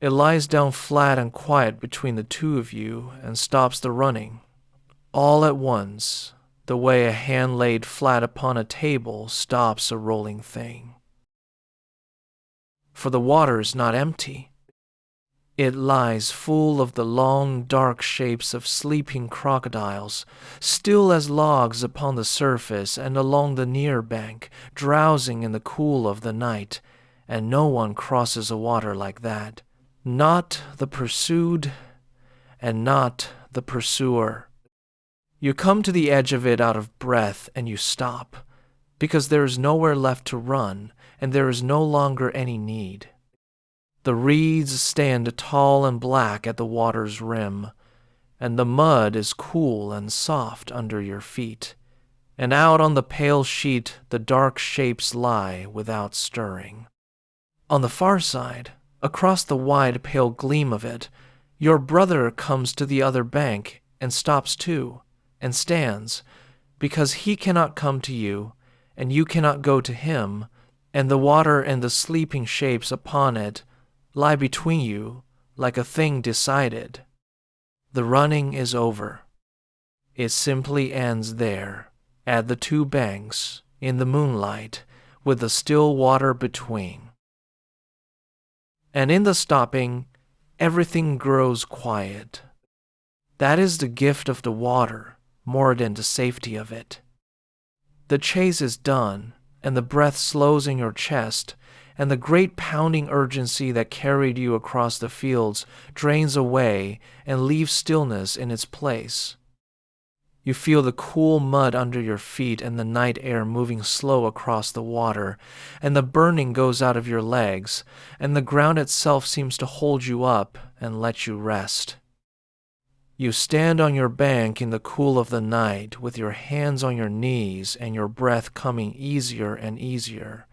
Speaker 1: It lies down flat and quiet between the two of you and stops the running, all at once, the way a hand laid flat upon a table stops a rolling thing. For the water is not empty. It lies full of the long, dark shapes of sleeping crocodiles, still as logs upon the surface and along the near bank, drowsing in the cool of the night, and no one crosses a water like that. Not the pursued, and not the pursuer. You come to the edge of it out of breath, and you stop, because there is nowhere left to run, and there is no longer any need. The reeds stand tall and black at the water's rim, and the mud is cool and soft under your feet, and out on the pale sheet the dark shapes lie without stirring. On the far side, across the wide pale gleam of it, your brother comes to the other bank and stops too, and stands, because he cannot come to you, and you cannot go to him, and the water and the sleeping shapes upon it lie between you like a thing decided. The running is over. It simply ends there, at the two banks, in the moonlight, with the still water between. And in the stopping, everything grows quiet. That is the gift of the water, more than the safety of it. The chase is done, and the breath slows in your chest, and the great pounding urgency that carried you across the fields drains away and leaves stillness in its place. You feel the cool mud under your feet and the night air moving slow across the water, and the burning goes out of your legs, and the ground itself seems to hold you up and let you rest. You stand on your bank in the cool of the night with your hands on your knees and your breath coming easier and easier,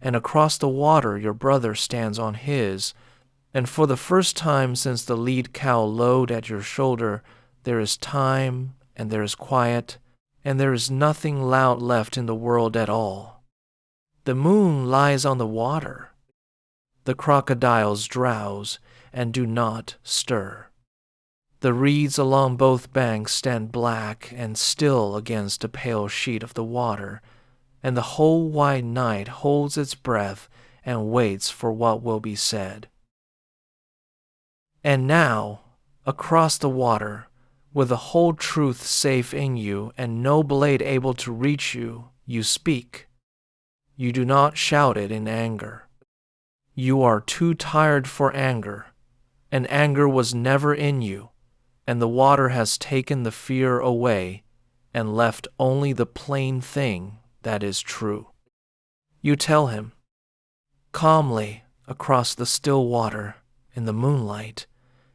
Speaker 1: and across the water your brother stands on his, and for the first time since the lead cow lowed at your shoulder, there is time, and there is quiet, and there is nothing loud left in the world at all. The moon lies on the water. The crocodiles drowse and do not stir. The reeds along both banks stand black and still against the pale sheet of the water, and the whole wide night holds its breath and waits for what will be said. And now, across the water, with the whole truth safe in you and no blade able to reach you, you speak. You do not shout it in anger. You are too tired for anger, and anger was never in you, and the water has taken the fear away and left only the plain thing that is true. You tell him, calmly, across the still water, in the moonlight,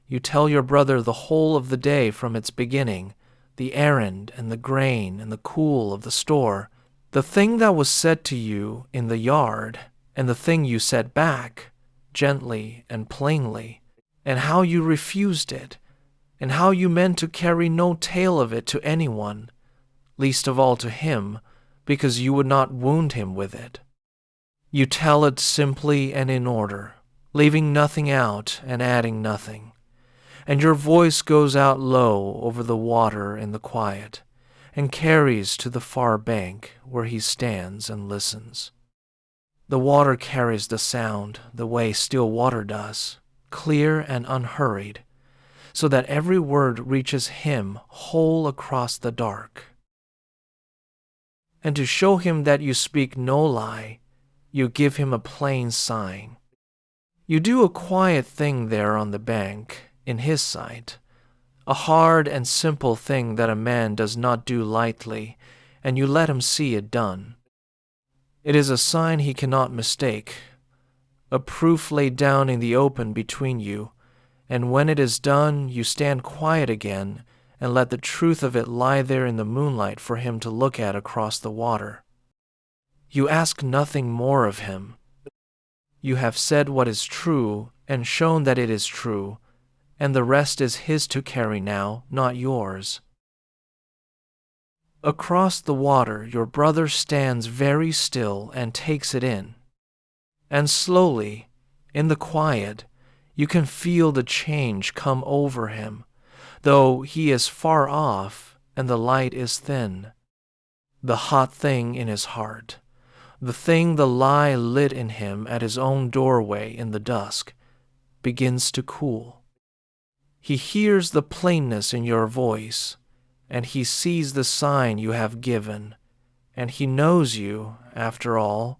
Speaker 1: you tell your brother the whole of the day from its beginning, the errand and the grain and the cool of the store, the thing that was said to you in the yard, and the thing you said back, gently and plainly, and how you refused it, and how you meant to carry no tale of it to anyone, least of all to him, because you would not wound him with it. You tell it simply and in order, leaving nothing out and adding nothing, and your voice goes out low over the water in the quiet, and carries to the far bank where he stands and listens. The water carries the sound the way still water does, clear and unhurried, so that every word reaches him whole across the dark. And to show him that you speak no lie, you give him a plain sign. You do a quiet thing there on the bank, in his sight, a hard and simple thing that a man does not do lightly, and you let him see it done. It is a sign he cannot mistake, a proof laid down in the open between you, and when it is done, you stand quiet again and let the truth of it lie there in the moonlight for him to look at across the water. You ask nothing more of him. You have said what is true and shown that it is true, and the rest is his to carry now, not yours. Across the water your brother stands very still and takes it in, and slowly, in the quiet, you can feel the change come over him, though he is far off and the light is thin. The hot thing in his heart, the thing the lie lit in him at his own doorway in the dusk, begins to cool. He hears the plainness in your voice, and he sees the sign you have given, and he knows you, after all,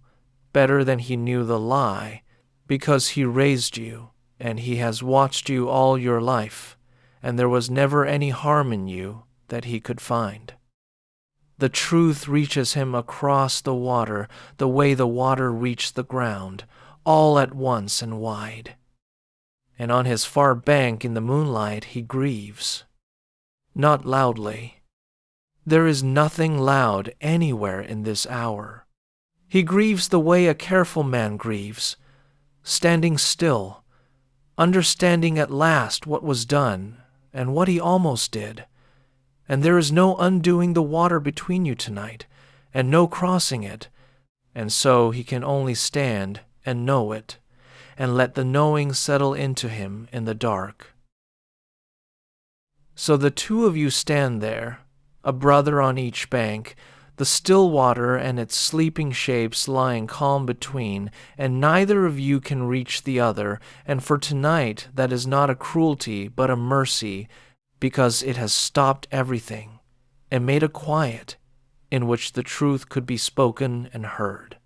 Speaker 1: better than he knew the lie, because he raised you, and he has watched you all your life, and there was never any harm in you that he could find. The truth reaches him across the water, the way the water reached the ground, all at once and wide. And on his far bank in the moonlight he grieves. Not loudly. There is nothing loud anywhere in this hour. He grieves the way a careful man grieves, standing still, understanding at last what was done and what he almost did. And there is no undoing the water between you tonight, and no crossing it, and so he can only stand and know it, and let the knowing settle into him in the dark. So the two of you stand there, a brother on each bank, the still water and its sleeping shapes lying calm between, and neither of you can reach the other, and for tonight that is not a cruelty but a mercy, because it has stopped everything and made a quiet in which the truth could be spoken and heard.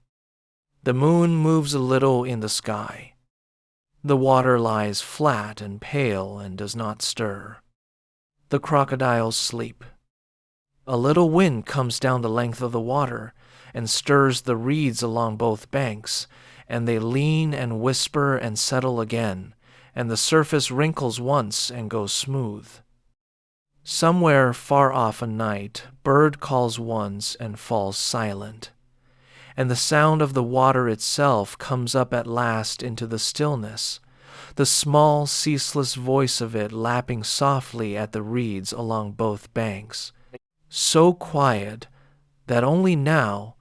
Speaker 1: The moon moves a little in the sky. The water lies flat and pale and does not stir. The crocodiles sleep. A little wind comes down the length of the water and stirs the reeds along both banks, and they lean and whisper and settle again, and the surface wrinkles once and goes smooth. Somewhere far off a night, bird calls once and falls silent, and the sound of the water itself comes up at last into the stillness, the small, ceaseless voice of it lapping softly at the reeds along both banks, so quiet that only now,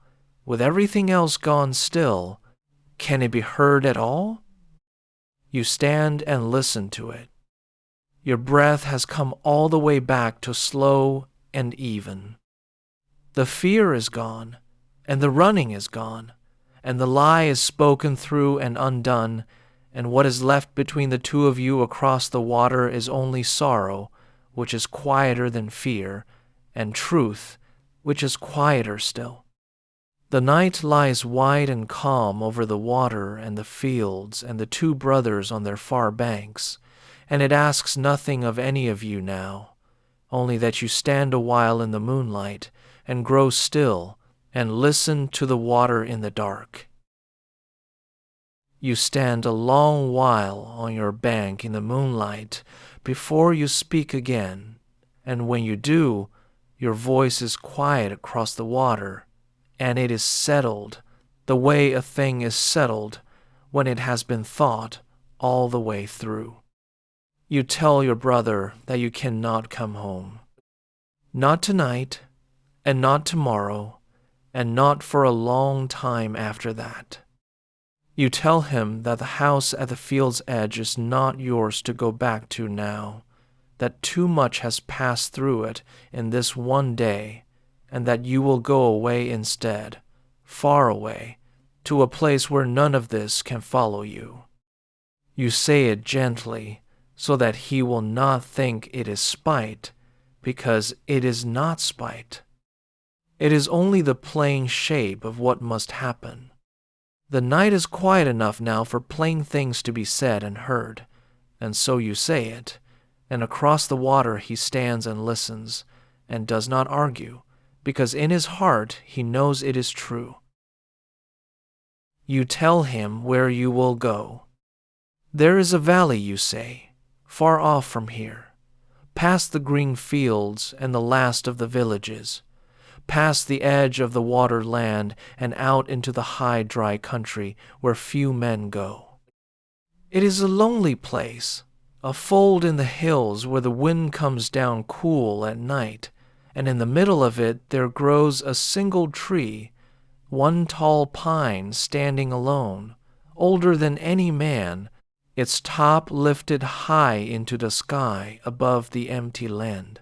Speaker 1: with everything else gone still, can it be heard at all? You stand and listen to it. Your breath has come all the way back to slow and even. The fear is gone, and the running is gone, and the lie is spoken through and undone, and what is left between the two of you across the water is only sorrow, which is quieter than fear, and truth, which is quieter still. The night lies wide and calm over the water and the fields and the two brothers on their far banks, and it asks nothing of any of you now, only that you stand a while in the moonlight and grow still and listen to the water in the dark. You stand a long while on your bank in the moonlight before you speak again, and when you do, your voice is quiet across the water, and it is settled the way a thing is settled when it has been thought all the way through. You tell your brother that you cannot come home. Not tonight, and not tomorrow, and not for a long time after that. You tell him that the house at the field's edge is not yours to go back to now, that too much has passed through it in this one day, and that you will go away instead, far away, to a place where none of this can follow you. You say it gently, so that he will not think it is spite, because it is not spite. It is only the plain shape of what must happen. The night is quiet enough now for plain things to be said and heard, and so you say it, and across the water he stands and listens, and does not argue, because in his heart he knows it is true. You tell him where you will go. There is a valley, you say, far off from here, past the green fields and the last of the villages, past the edge of the water land and out into the high dry country where few men go. It is a lonely place, a fold in the hills where the wind comes down cool at night, and in the middle of it there grows a single tree, one tall pine standing alone, older than any man, its top lifted high into the sky above the empty land.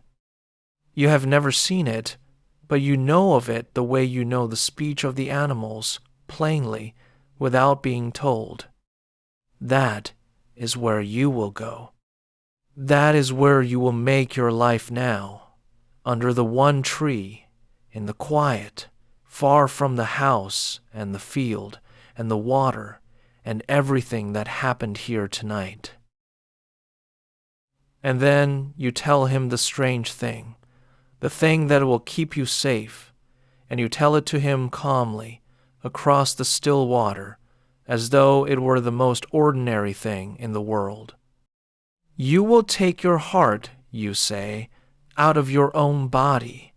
Speaker 1: You have never seen it, but you know of it the way you know the speech of the animals, plainly, without being told. That is where you will go. That is where you will make your life now, under the one tree, in the quiet, far from the house and the field and the water and everything that happened here tonight. And then you tell him the strange thing, the thing that will keep you safe, and you tell it to him calmly, across the still water, as though it were the most ordinary thing in the world. You will take your heart, you say, out of your own body.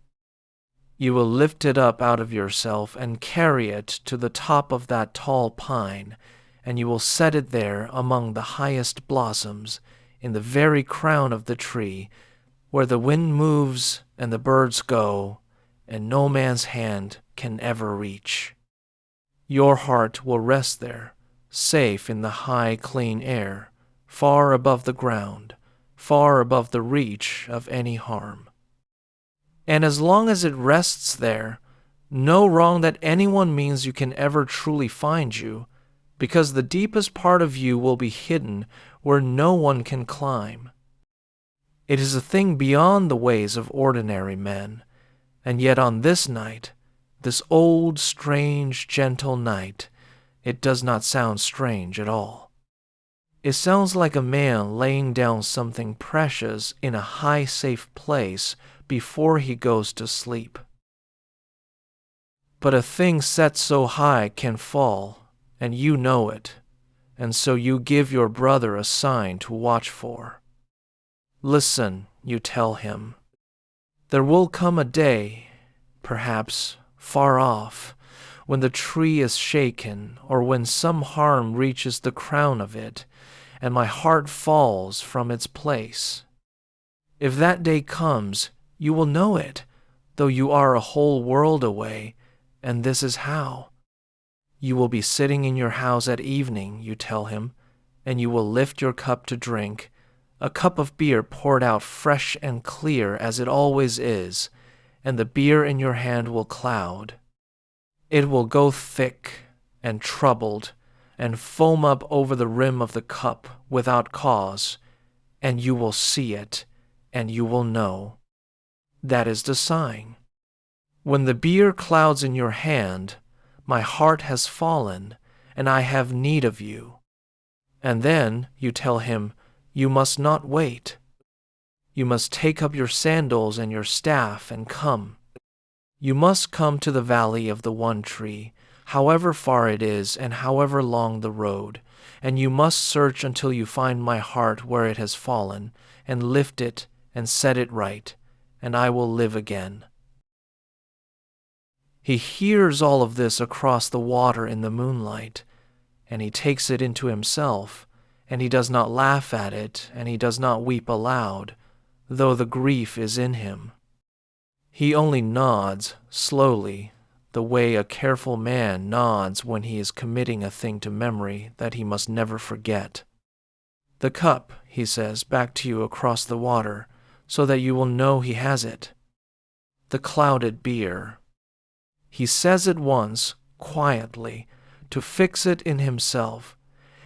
Speaker 1: You will lift it up out of yourself and carry it to the top of that tall pine, and you will set it there among the highest blossoms, in the very crown of the tree, where the wind moves and the birds go, and no man's hand can ever reach. Your heart will rest there, safe in the high, clean air, far above the ground, far above the reach of any harm. And as long as it rests there, no wrong that anyone means you can ever truly find you, because the deepest part of you will be hidden where no one can climb. It is a thing beyond the ways of ordinary men, and yet on this night, this old, strange, gentle night, it does not sound strange at all. It sounds like a man laying down something precious in a high, safe place before he goes to sleep. But a thing set so high can fall, and you know it, and so you give your brother a sign to watch for. Listen, you tell him. There will come a day, perhaps far off, when the tree is shaken, or when some harm reaches the crown of it, and my heart falls from its place. If that day comes, you will know it, though you are a whole world away, and this is how. You will be sitting in your house at evening, you tell him, and you will lift your cup to drink, a cup of beer poured out fresh and clear as it always is, and the beer in your hand will cloud. It will go thick and troubled and foam up over the rim of the cup without cause, and you will see it, and you will know. That is the sign. When the beer clouds in your hand, my heart has fallen, and I have need of you. And then you tell him, you must not wait. You must take up your sandals and your staff and come. You must come to the valley of the one tree, however far it is and however long the road, and you must search until you find my heart where it has fallen, and lift it and set it right, and I will live again. He hears all of this across the water in the moonlight, and he takes it into himself, and he does not laugh at it, and he does not weep aloud, though the grief is in him. He only nods, slowly, the way a careful man nods when he is committing a thing to memory that he must never forget. The cup, he says, back to you across the water, so that you will know he has it. The clouded beer. He says it once, quietly, to fix it in himself,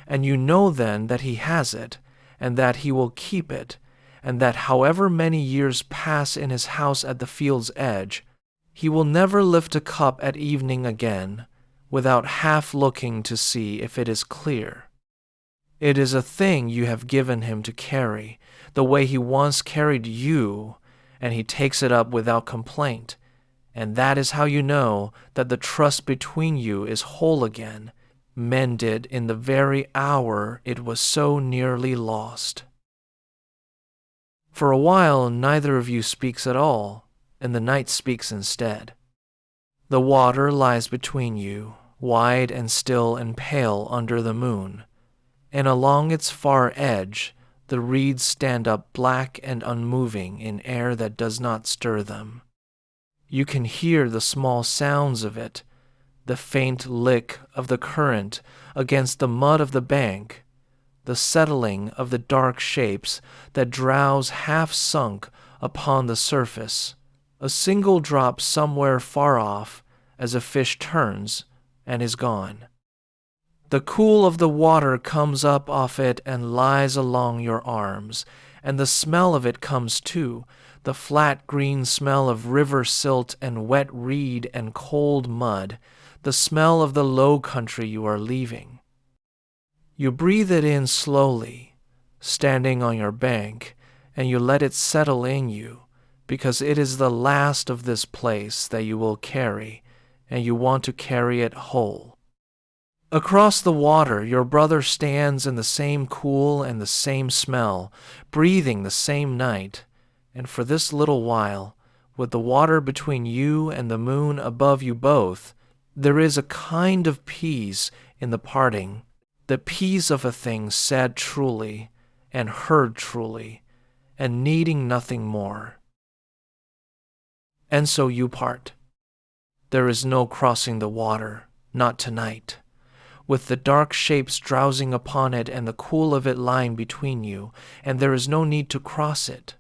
Speaker 1: and you know then that he has it, and that he will keep it, and that however many years pass in his house at the field's edge, he will never lift a cup at evening again, without half looking to see if it is clear. It is a thing you have given him to carry, the way he once carried you, and he takes it up without complaint, and that is how you know that the trust between you is whole again, mended in the very hour it was so nearly lost. For a while neither of you speaks at all, and the night speaks instead. The water lies between you, wide and still and pale under the moon, and along its far edge the reeds stand up black and unmoving in air that does not stir them. You can hear the small sounds of it, the faint lick of the current against the mud of the bank, the settling of the dark shapes that drowse half sunk upon the surface, a single drop somewhere far off as a fish turns and is gone. The cool of the water comes up off it and lies along your arms, and the smell of it comes too, the flat green smell of river silt and wet reed and cold mud, the smell of the low country you are leaving. You breathe it in slowly, standing on your bank, and you let it settle in you, because it is the last of this place that you will carry, and you want to carry it whole. Across the water, your brother stands in the same cool and the same smell, breathing the same night, and for this little while, with the water between you and the moon above you both, there is a kind of peace in the parting, the peace of a thing said truly and heard truly, and needing nothing more. And so you part. There is no crossing the water, not tonight, with the dark shapes drowsing upon it and the cool of it lying between you, and there is no need to cross it.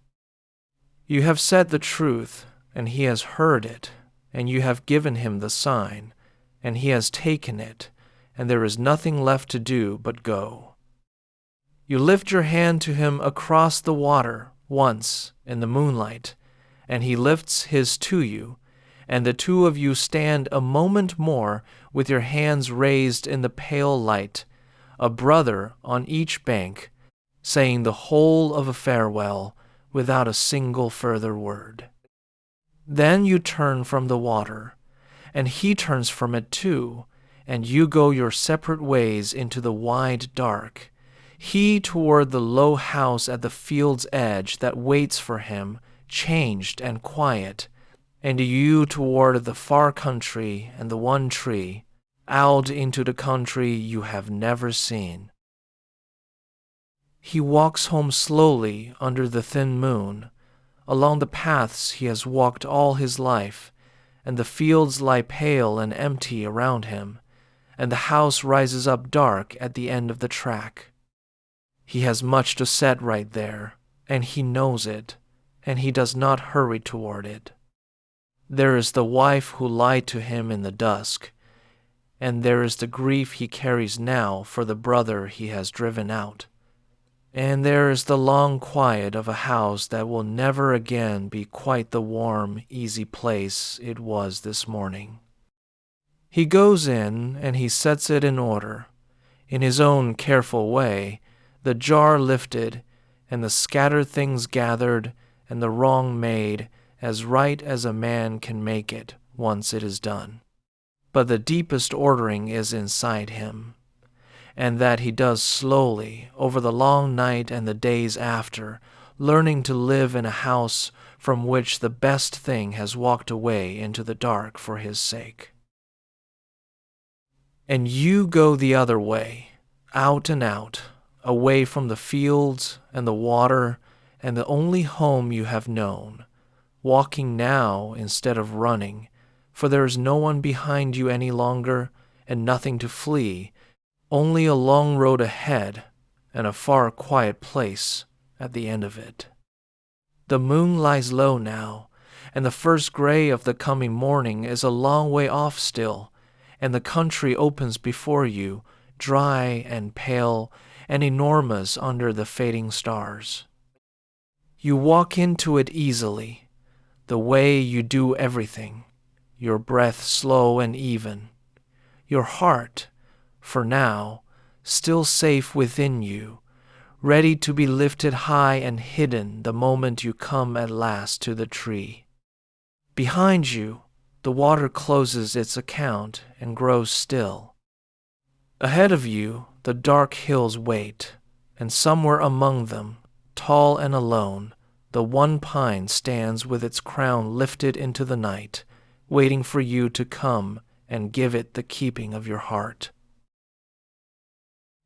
Speaker 1: You have said the truth, and he has heard it, and you have given him the sign, and he has taken it, and there is nothing left to do but go. You lift your hand to him across the water once in the moonlight, and he lifts his to you, and the two of you stand a moment more with your hands raised in the pale light, a brother on each bank, saying the whole of a farewell without a single further word. Then you turn from the water, and he turns from it too, and you go your separate ways into the wide dark, he toward the low house at the field's edge that waits for him, changed and quiet, and you toward the far country and the one tree, out into the country you have never seen. He walks home slowly under the thin moon, along the paths he has walked all his life, and the fields lie pale and empty around him, and the house rises up dark at the end of the track. He has much to set right there, and he knows it, and he does not hurry toward it. There is the wife who lied to him in the dusk, and there is the grief he carries now for the brother he has driven out. And there is the long quiet of a house that will never again be quite the warm, easy place it was this morning. He goes in and he sets it in order, in his own careful way, the jar lifted and the scattered things gathered and the wrong made as right as a man can make it once it is done. But the deepest ordering is inside him, and that he does slowly over the long night and the days after, learning to live in a house from which the best thing has walked away into the dark for his sake. And you go the other way, out and out, away from the fields and the water and the only home you have known, walking now instead of running, for there is no one behind you any longer and nothing to flee, only a long road ahead and a far quiet place at the end of it. The moon lies low now, and the first gray of the coming morning is a long way off still, and the country opens before you, dry and pale and enormous under the fading stars. You walk into it easily, the way you do everything, your breath slow and even, your heart, for now, still safe within you, ready to be lifted high and hidden the moment you come at last to the tree. Behind you, the water closes its account and grows still. Ahead of you, the dark hills wait, and somewhere among them, tall and alone, the one pine stands with its crown lifted into the night, waiting for you to come and give it the keeping of your heart.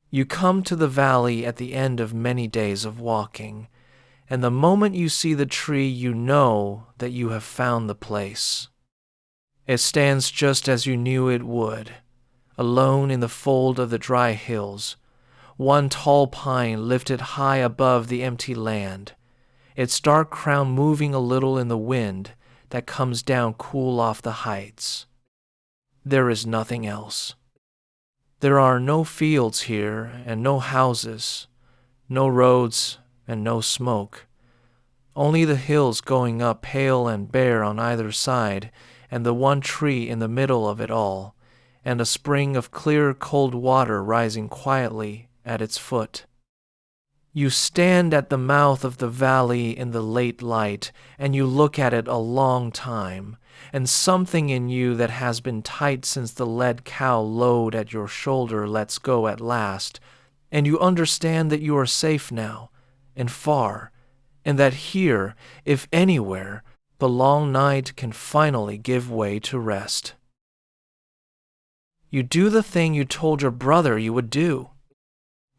Speaker 1: You come to the valley at the end of many days of walking, and the moment you see the tree you know that you have found the place. It stands just as you knew it would, alone in the fold of the dry hills, one tall pine lifted high above the empty land, its dark crown moving a little in the wind that comes down cool off the heights. There is nothing else. There are no fields here and no houses, no roads and no smoke. Only the hills going up pale and bare on either side, and the one tree in the middle of it all, and a spring of clear cold water rising quietly at its foot. You stand at the mouth of the valley in the late light, and you look at it a long time, and something in you that has been tight since the led cow lowed at your shoulder lets go at last, and you understand that you are safe now, and far, and that here, if anywhere, the long night can finally give way to rest. You do the thing you told your brother you would do.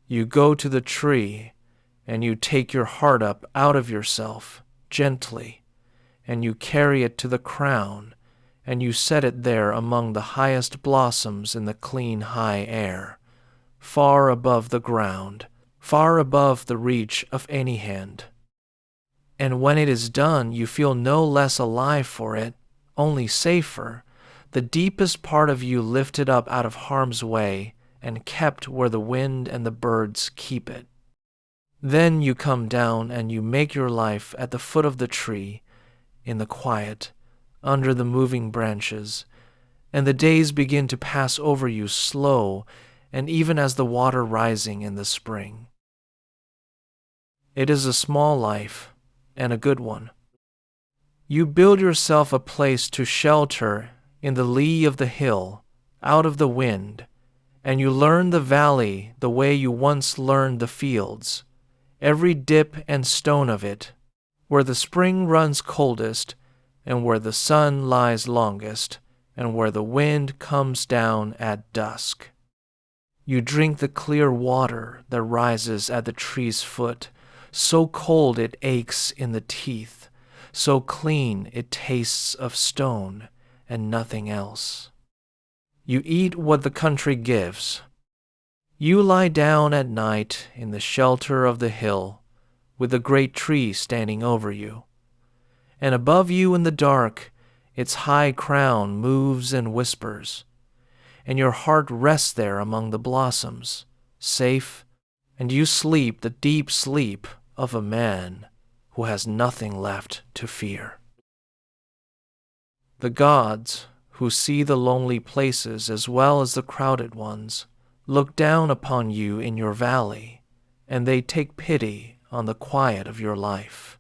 Speaker 1: You go to the tree, and you take your heart up out of yourself, gently, and you carry it to the crown, and you set it there among the highest blossoms in the clean high air, far above the ground, far above the reach of any hand. And when it is done, you feel no less alive for it, only safer, the deepest part of you lifted up out of harm's way and kept where the wind and the birds keep it. Then you come down and you make your life at the foot of the tree, in the quiet, under the moving branches, and the days begin to pass over you slow, and even as the water rising in the spring. It is a small life, and a good one. You build yourself a place to shelter in the lee of the hill, out of the wind, and you learn the valley the way you once learned the fields, every dip and stone of it, where the spring runs coldest, and where the sun lies longest, and where the wind comes down at dusk. You drink the clear water that rises at the tree's foot, so cold it aches in the teeth, so clean it tastes of stone and nothing else. You eat what the country gives. You lie down at night in the shelter of the hill, with the great tree standing over you. And above you in the dark, its high crown moves and whispers, and your heart rests there among the blossoms, safe, and you sleep the deep sleep of a man who has nothing left to fear. The gods, who see the lonely places as well as the crowded ones, look down upon you in your valley, and they take pity on the quiet of your life.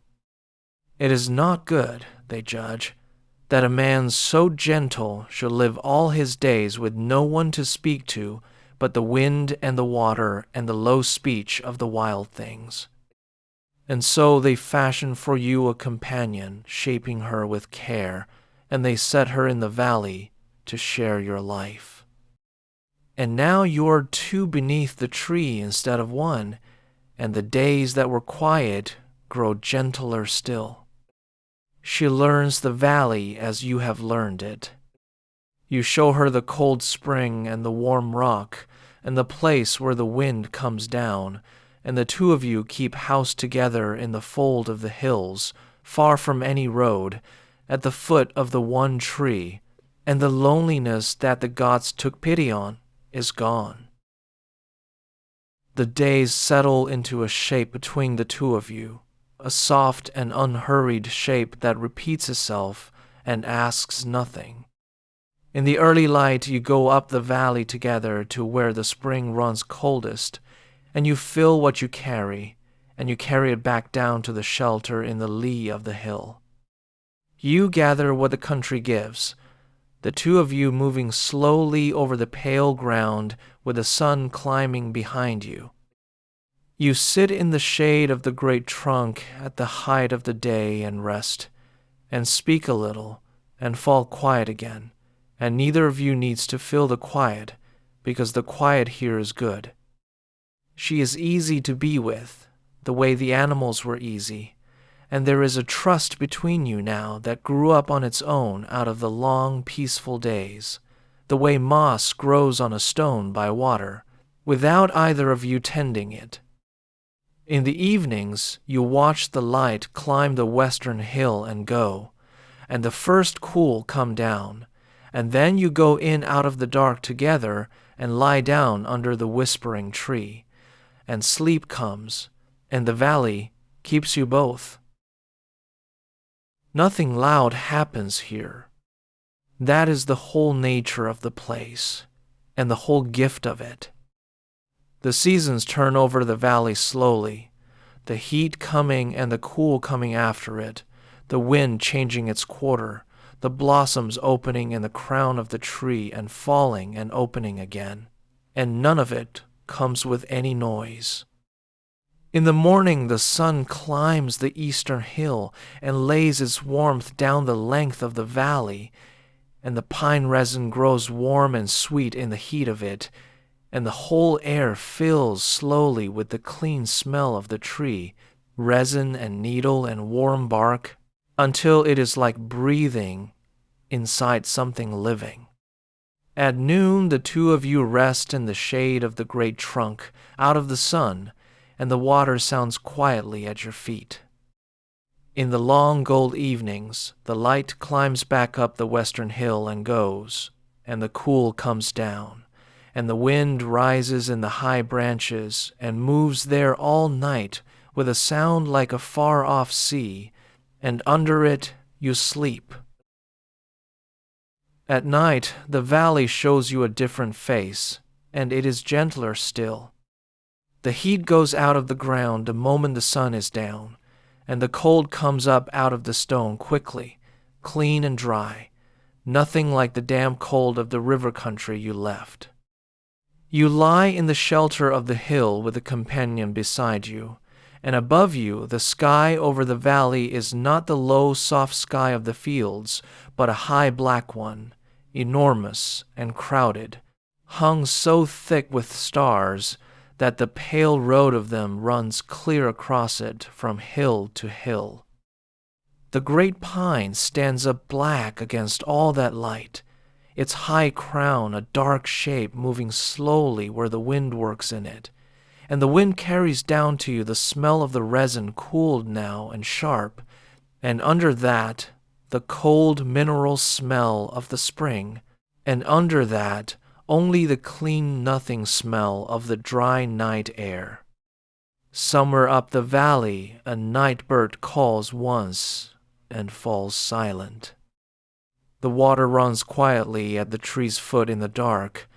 Speaker 1: It is not good, they judge, that a man so gentle should live all his days with no one to speak to but the wind and the water and the low speech of the wild things. And so they fashion for you a companion, shaping her with care, and they set her in the valley to share your life. And now you are two beneath the tree instead of one, and the days that were quiet grow gentler still. She learns the valley as you have learned it. You show her the cold spring and the warm rock, and the place where the wind comes down, and the two of you keep house together in the fold of the hills, far from any road, at the foot of the one tree, and the loneliness that the gods took pity on is gone. The days settle into a shape between the two of you, a soft and unhurried shape that repeats itself and asks nothing. In the early light, you go up the valley together to where the spring runs coldest, and you fill what you carry, and you carry it back down to the shelter in the lee of the hill. You gather what the country gives, the two of you moving slowly over the pale ground with the sun climbing behind you. You sit in the shade of the great trunk at the height of the day and rest, and speak a little, and fall quiet again, and neither of you needs to fill the quiet, because the quiet here is good. She is easy to be with, the way the animals were easy, and there is a trust between you now that grew up on its own out of the long, peaceful days, the way moss grows on a stone by water, without either of you tending it. In the evenings, you watch the light climb the western hill and go, and the first cool come down, and then you go in out of the dark together and lie down under the whispering tree, and sleep comes, and the valley keeps you both. Nothing loud happens here. That is the whole nature of the place, and the whole gift of it. The seasons turn over the valley slowly, the heat coming and the cool coming after it, the wind changing its quarter, the blossoms opening in the crown of the tree and falling and opening again, and none of it comes with any noise. In the morning the sun climbs the eastern hill and lays its warmth down the length of the valley, and the pine resin grows warm and sweet in the heat of it, and the whole air fills slowly with the clean smell of the tree, resin and needle and warm bark, until it is like breathing inside something living. At noon the two of you rest in the shade of the great trunk, out of the sun, and the water sounds quietly at your feet. In the long gold evenings, the light climbs back up the western hill and goes, and the cool comes down, and the wind rises in the high branches and moves there all night with a sound like a far-off sea, and under it you sleep. At night, the valley shows you a different face, and it is gentler still. The heat goes out of the ground the moment the sun is down, and the cold comes up out of the stone quickly, clean and dry, nothing like the damp cold of the river country you left. You lie in the shelter of the hill with a companion beside you, and above you the sky over the valley is not the low, soft sky of the fields, but a high black one, enormous and crowded, hung so thick with stars that the pale road of them runs clear across it from hill to hill. The great pine stands up black against all that light, its high crown a dark shape moving slowly where the wind works in it, and the wind carries down to you the smell of the resin cooled now and sharp, and under that the cold mineral smell of the spring, and under that only the clean nothing smell of the dry night air. Somewhere up the valley a night bird calls once and falls silent. The water runs quietly at the tree's foot in the dark,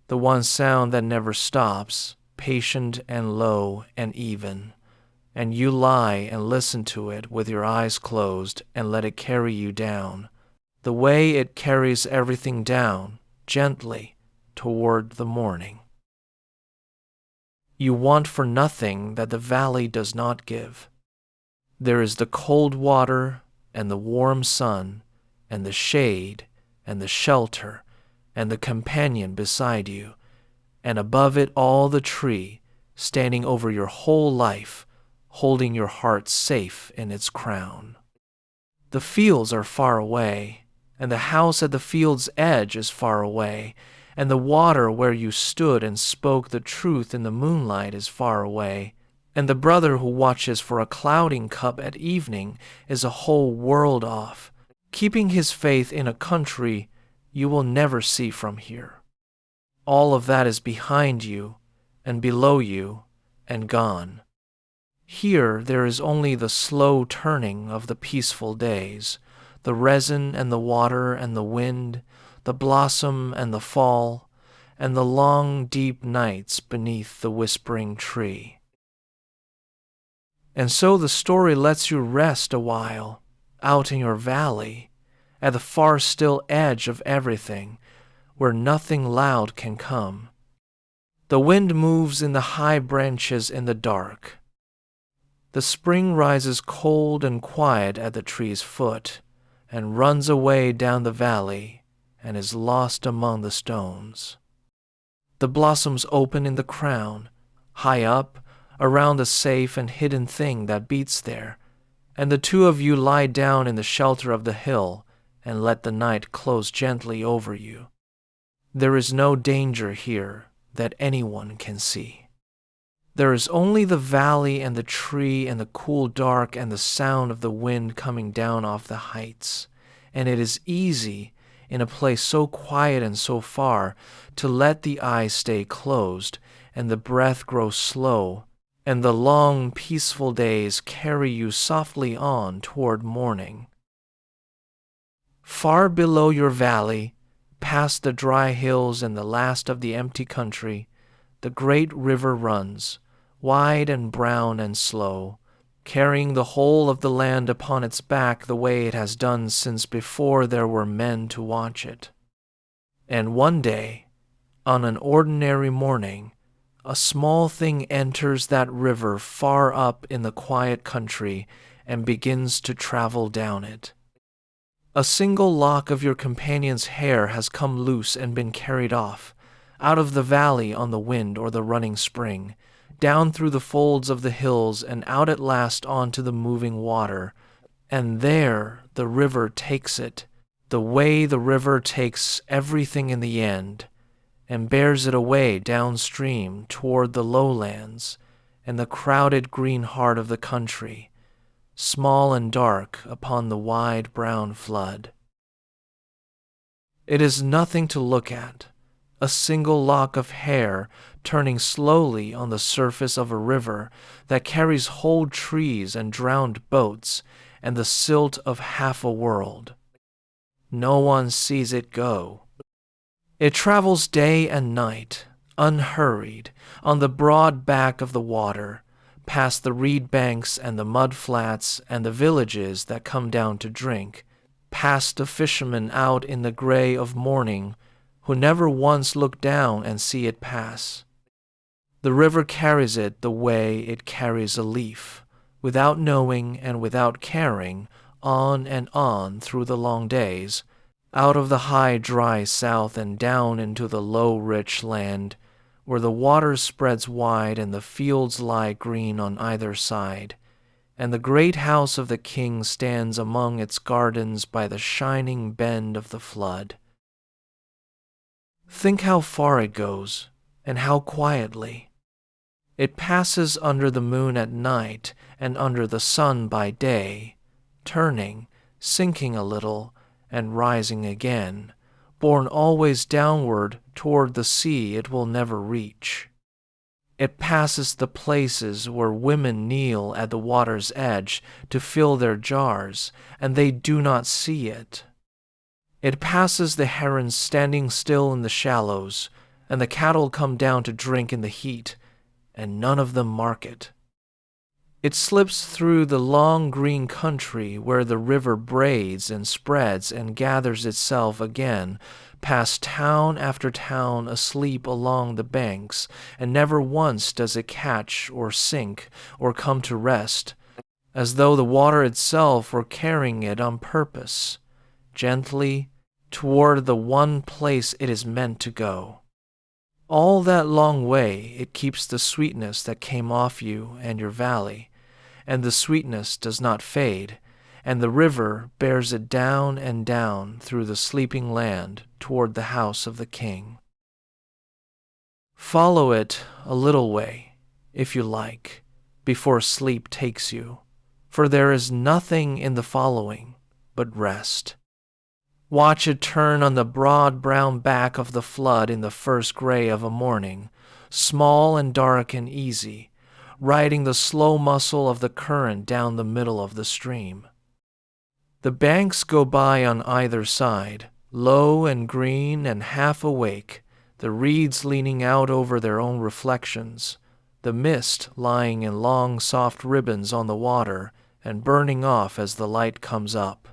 Speaker 1: the one sound that never stops, patient and low and even, and you lie and listen to it with your eyes closed and let it carry you down, the way it carries everything down, gently, toward the morning. You want for nothing that the valley does not give. There is the cold water and the warm sun and the shade and the shelter and the companion beside you, and above it all the tree standing over your whole life, holding your heart safe in its crown. The fields are far away, and the house at the field's edge is far away, and the water where you stood and spoke the truth in the moonlight is far away, and the brother who watches for a clouding cup at evening is a whole world off, keeping his faith in a country you will never see from here. All of that is behind you and below you and gone. Here there is only the slow turning of the peaceful days, the resin and the water and the wind, the blossom and the fall, and the long, deep nights beneath the whispering tree. And so the story lets you rest a while, out in your valley, at the far still edge of everything, where nothing loud can come. The wind moves in the high branches in the dark. The spring rises cold and quiet at the tree's foot, and runs away down the valley, and is lost among the stones. The blossoms open in the crown, high up, around the safe and hidden thing that beats there, and the two of you lie down in the shelter of the hill and let the night close gently over you. There is no danger here that anyone can see. There is only the valley and the tree and the cool dark and the sound of the wind coming down off the heights, and it is easy in a place so quiet and so far, to let the eyes stay closed and the breath grow slow, and the long, peaceful days carry you softly on toward morning. Far below your valley, past the dry hills and the last of the empty country, the great river runs, wide and brown and slow, carrying the whole of the land upon its back the way it has done since before there were men to watch it. And one day, on an ordinary morning, a small thing enters that river far up in the quiet country and begins to travel down it. A single lock of your companion's hair has come loose and been carried off, out of the valley on the wind or the running spring, down through the folds of the hills and out at last onto the moving water, and there the river takes it, the way the river takes everything in the end, and bears it away downstream toward the lowlands and the crowded green heart of the country, small and dark upon the wide brown flood. It is nothing to look at, a single lock of hair turning slowly on the surface of a river that carries whole trees and drowned boats and the silt of half a world. No one sees it go. It travels day and night, unhurried, on the broad back of the water, past the reed banks and the mud flats and the villages that come down to drink, past the fishermen out in the gray of morning who never once look down and see it pass. The river carries it the way it carries a leaf, without knowing and without caring, on and on through the long days, out of the high dry south and down into the low rich land, where the water spreads wide and the fields lie green on either side, and the great house of the king stands among its gardens by the shining bend of the flood. Think how far it goes, and how quietly. It passes under the moon at night and under the sun by day, turning, sinking a little, and rising again, borne always downward toward the sea it will never reach. It passes the places where women kneel at the water's edge to fill their jars, and they do not see it. It passes the herons standing still in the shallows, and the cattle come down to drink in the heat, and none of them mark it. It slips through the long green country where the river braids and spreads and gathers itself again, past town after town asleep along the banks, and never once does it catch or sink or come to rest, as though the water itself were carrying it on purpose, gently, toward the one place it is meant to go. All that long way it keeps the sweetness that came off you and your valley, and the sweetness does not fade, and the river bears it down and down through the sleeping land toward the house of the king. Follow it a little way, if you like, before sleep takes you, for there is nothing in the following but rest. Watch it turn on the broad brown back of the flood in the first gray of a morning, small and dark and easy, riding the slow muscle of the current down the middle of the stream. The banks go by on either side, low and green and half awake, the reeds leaning out over their own reflections, the mist lying in long soft ribbons on the water and burning off as the light comes up.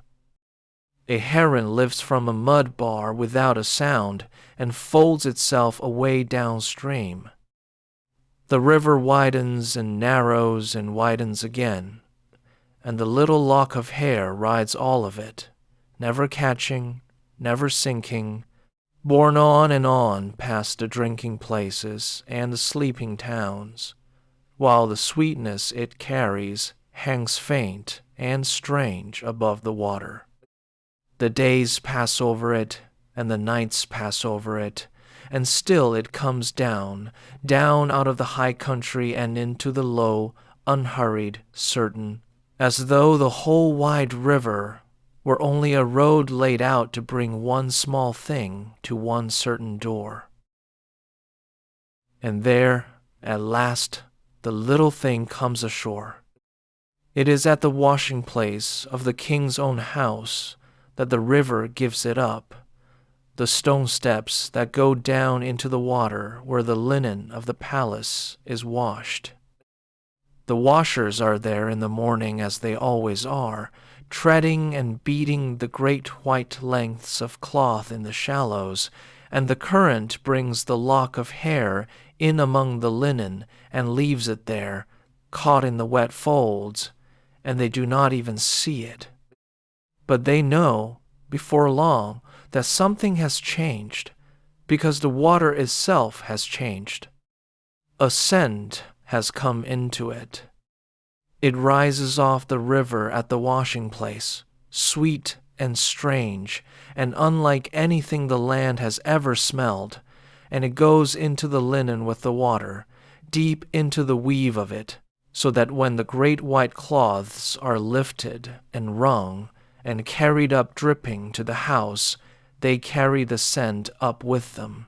Speaker 1: A heron lifts from a mud bar without a sound and folds itself away downstream. The river widens and narrows and widens again, and the little lock of hair rides all of it, never catching, never sinking, borne on and on past the drinking places and the sleeping towns, while the sweetness it carries hangs faint and strange above the water. The days pass over it, and the nights pass over it, and still it comes down, down out of the high country and into the low, unhurried, certain, as though the whole wide river, were only a road laid out to bring one small thing to one certain door. And there, at last, the little thing comes ashore. It is at the washing place of the king's own house that the river gives it up, the stone steps that go down into the water where the linen of the palace is washed. The washers are there in the morning as they always are, treading and beating the great white lengths of cloth in the shallows, and the current brings the lock of hair in among the linen and leaves it there, caught in the wet folds, and they do not even see it. But they know, before long, that something has changed, because the water itself has changed. A scent has come into it. It rises off the river at the washing place, sweet and strange, and unlike anything the land has ever smelled, and it goes into the linen with the water, deep into the weave of it, so that when the great white cloths are lifted and wrung and carried up dripping to the house, they carry the scent up with them.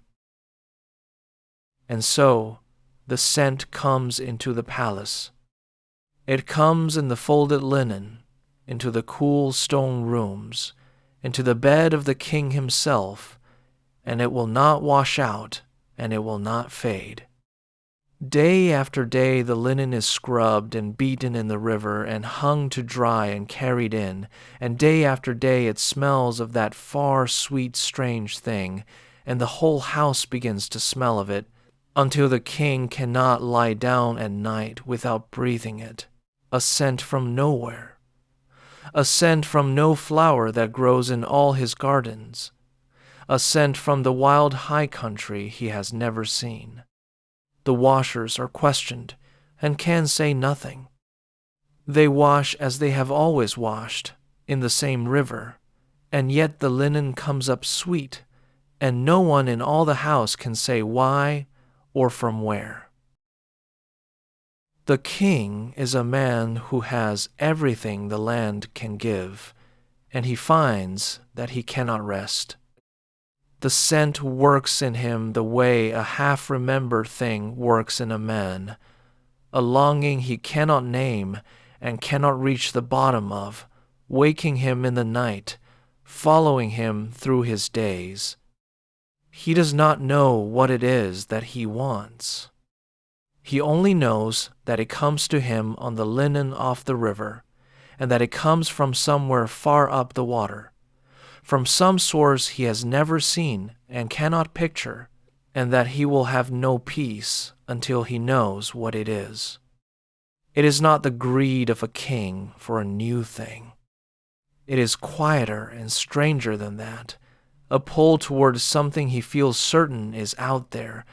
Speaker 1: And so the scent comes into the palace. It comes in the folded linen, into the cool stone rooms, into the bed of the king himself, and it will not wash out, and it will not fade. Day after day the linen is scrubbed and beaten in the river and hung to dry and carried in, and day after day it smells of that far sweet strange thing, and the whole house begins to smell of it, until the king cannot lie down at night without breathing it, a scent from nowhere, a scent from no flower that grows in all his gardens, a scent from the wild high country he has never seen. The washers are questioned and can say nothing. They wash as they have always washed, in the same river, and yet the linen comes up sweet, and no one in all the house can say why or from where. The king is a man who has everything the land can give, and he finds that he cannot rest. The scent works in him the way a half-remembered thing works in a man, a longing he cannot name and cannot reach the bottom of, waking him in the night, following him through his days. He does not know what it is that he wants. He only knows that it comes to him on the linen off the river, and that it comes from somewhere far up the water, from some source he has never seen and cannot picture, and that he will have no peace until he knows what it is. It is not the greed of a king for a new thing. It is quieter and stranger than that, a pull towards something he feels certain is out there,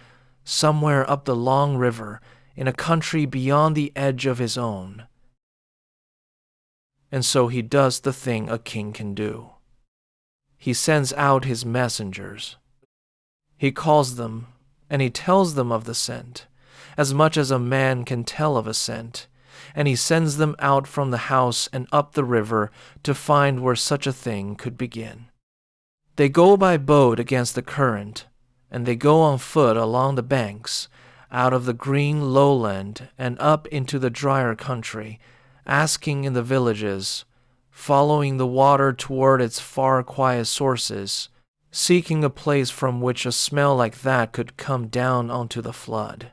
Speaker 1: somewhere up the long river, in a country beyond the edge of his own. And so he does the thing a king can do. He sends out his messengers. He calls them, and he tells them of the scent, as much as a man can tell of a scent, and he sends them out from the house and up the river to find where such a thing could begin. They go by boat against the current, and they go on foot along the banks, out of the green lowland and up into the drier country, asking in the villages, following the water toward its far quiet sources, seeking a place from which a smell like that could come down onto the flood.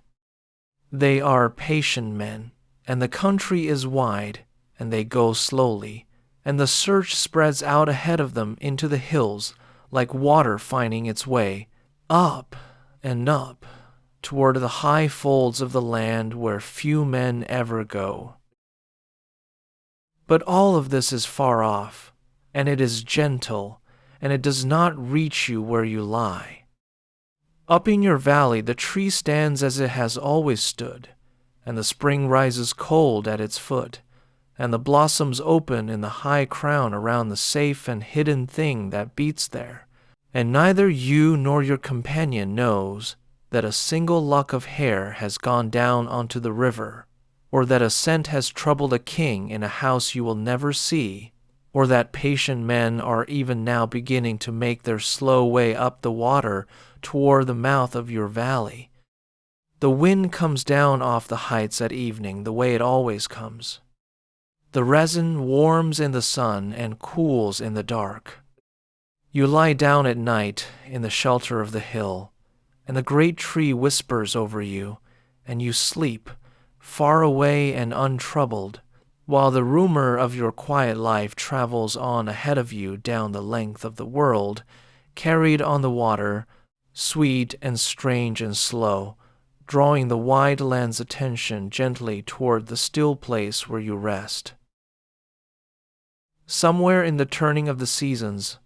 Speaker 1: They are patient men, and the country is wide, and they go slowly, and the search spreads out ahead of them into the hills like water finding its way, up and up, toward the high folds of the land where few men ever go. But all of this is far off, and it is gentle, and it does not reach you where you lie. Up in your valley the tree stands as it has always stood, and the spring rises cold at its foot, and the blossoms open in the high crown around the safe and hidden thing that beats there, and neither you nor your companion knows that a single lock of hair has gone down onto the river, or that a scent has troubled a king in a house you will never see, or that patient men are even now beginning to make their slow way up the water toward the mouth of your valley. The wind comes down off the heights at evening the way it always comes. The resin warms in the sun and cools in the dark. You lie down at night in the shelter of the hill, and the great tree whispers over you, and you sleep, far away and untroubled, while the rumor of your quiet life travels on ahead of you down the length of the world, carried on the water, sweet and strange and slow, drawing the wide land's attention gently toward the still place where you rest. Somewhere in the turning of the seasons,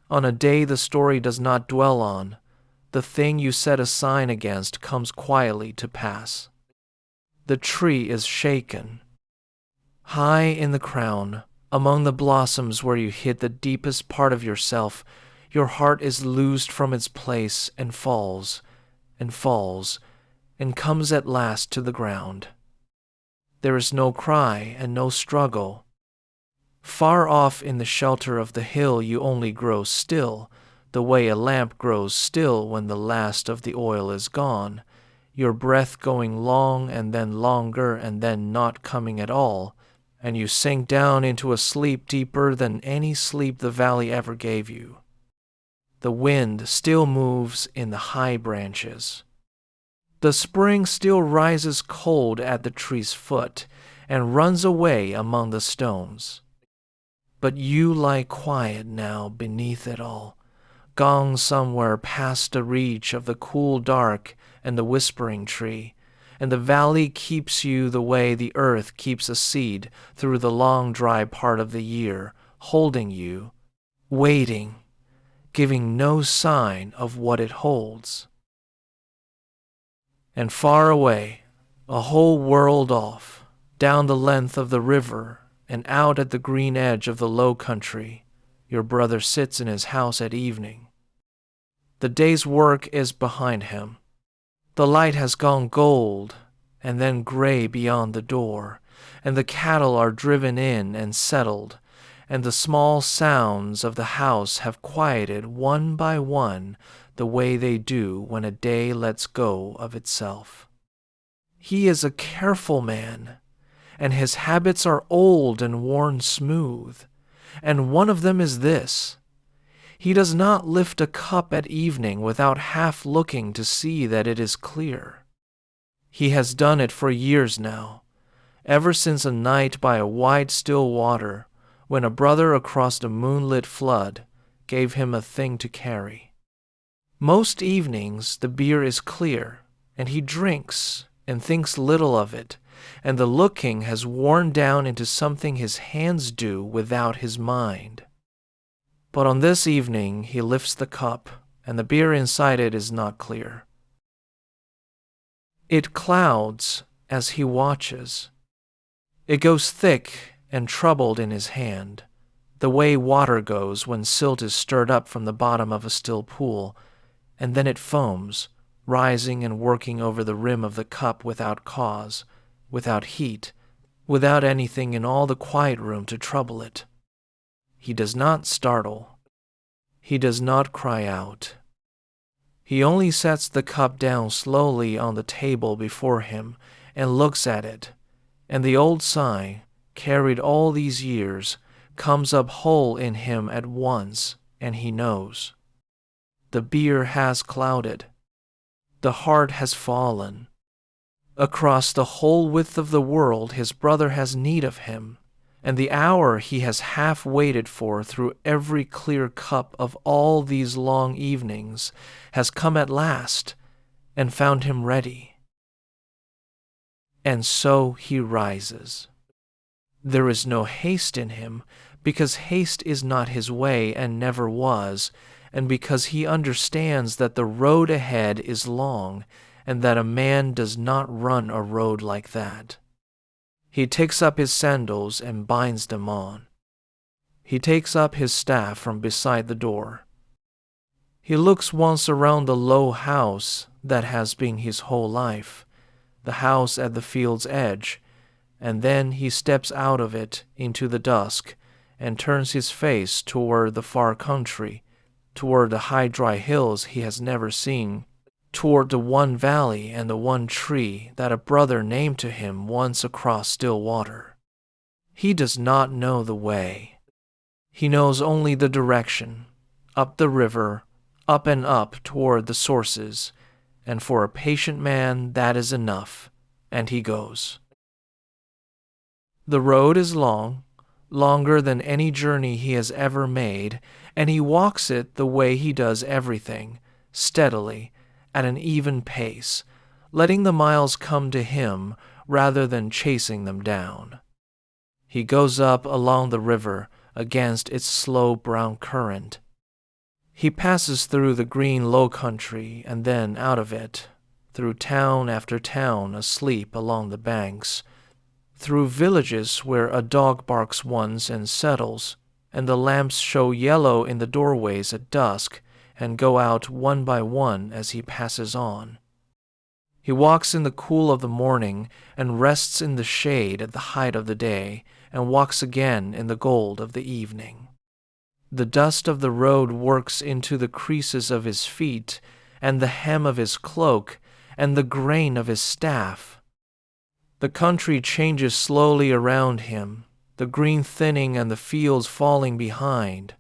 Speaker 1: on a day the story does not dwell on, the thing you set a sign against comes quietly to pass. The tree is shaken. High in the crown, among the blossoms where you hid the deepest part of yourself, your heart is loosed from its place and falls, and falls, and comes at last to the ground. There is no cry and no struggle. Far off in the shelter of the hill you only grow still, the way a lamp grows still when the last of the oil is gone, your breath going long and then longer and then not coming at all, and you sink down into a sleep deeper than any sleep the valley ever gave you. The wind still moves in the high branches. The spring still rises cold at the tree's foot and runs away among the stones. But you lie quiet now beneath it all, gone somewhere past the reach of the cool dark and the whispering tree, and the valley keeps you the way the earth keeps a seed through the long dry part of the year, holding you, waiting, giving no sign of what it holds. And far away, a whole world off, down the length of the river and out at the green edge of the low country, your brother sits in his house at evening. The day's work is behind him. The light has gone gold and then gray beyond the door, and the cattle are driven in and settled, and the small sounds of the house have quieted one by one the way they do when a day lets go of itself. He is a careful man, and his habits are old and worn smooth, and one of them is this: he does not lift a cup at evening without half looking to see that it is clear. He has done it for years now, ever since a night by a wide still water, when a brother across the moonlit flood gave him a thing to carry. Most evenings the beer is clear, and he drinks and thinks little of it, and the looking has worn down into something his hands do without his mind. But on this evening he lifts the cup, and the beer inside it is not clear. It clouds as he watches. It goes thick and troubled in his hand, the way water goes when silt is stirred up from the bottom of a still pool, and then it foams, rising and working over the rim of the cup without cause, without heat, without anything in all the quiet room to trouble it. He does not startle. He does not cry out. He only sets the cup down slowly on the table before him and looks at it, and the old sigh, carried all these years, comes up whole in him at once, and he knows. The beer has clouded. The heart has fallen. Across the whole width of the world his brother has need of him, and the hour he has half waited for through every clear cup of all these long evenings has come at last and found him ready. And so he rises. There is no haste in him, because haste is not his way and never was, and because he understands that the road ahead is long, and that a man does not run a road like that. He takes up his sandals and binds them on. He takes up his staff from beside the door. He looks once around the low house that has been his whole life, the house at the field's edge, and then he steps out of it into the dusk and turns his face toward the far country, toward the high dry hills he has never seen, toward the one valley and the one tree that a brother named to him once across still water. He does not know the way. He knows only the direction, up the river, up and up toward the sources, and for a patient man that is enough, and he goes. The road is long, longer than any journey he has ever made, and he walks it the way he does everything, steadily, at an even pace, letting the miles come to him rather than chasing them down. He goes up along the river against its slow brown current. He passes through the green low country and then out of it, through town after town asleep along the banks, through villages where a dog barks once and settles, and the lamps show yellow in the doorways at dusk and go out one by one as he passes on. He walks in the cool of the morning and rests in the shade at the height of the day and walks again in the gold of the evening. The dust of the road works into the creases of his feet and the hem of his cloak and the grain of his staff. The country changes slowly around him, the green thinning and the fields falling behind,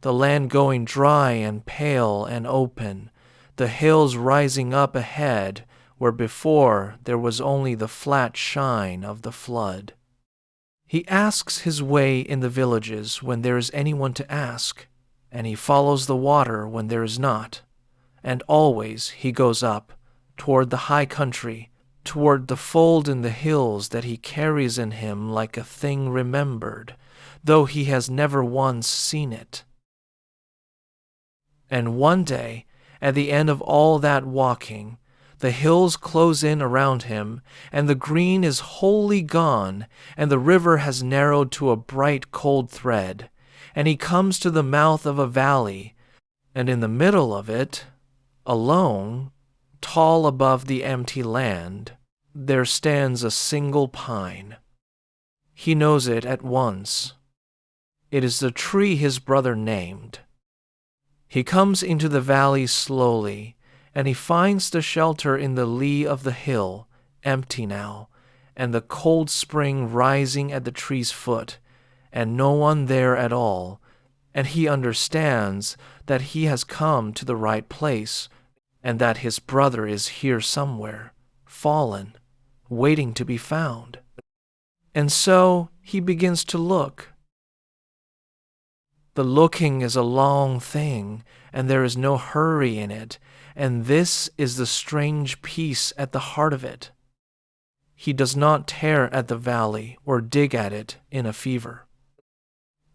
Speaker 1: the land going dry and pale and open, the hills rising up ahead where before there was only the flat shine of the flood. He asks his way in the villages when there is anyone to ask, and he follows the water when there is not, and always he goes up, toward the high country, toward the fold in the hills that he carries in him like a thing remembered, though he has never once seen it. And one day, at the end of all that walking, the hills close in around him, and the green is wholly gone, and the river has narrowed to a bright cold thread, and he comes to the mouth of a valley, and in the middle of it, alone, tall above the empty land, there stands a single pine. He knows it at once. It is the tree his brother named. He comes into the valley slowly, and he finds the shelter in the lee of the hill, empty now, and the cold spring rising at the tree's foot, and no one there at all, and he understands that he has come to the right place, and that his brother is here somewhere, fallen, waiting to be found. And so he begins to look. The looking is a long thing, and there is no hurry in it, and this is the strange peace at the heart of it. He does not tear at the valley or dig at it in a fever.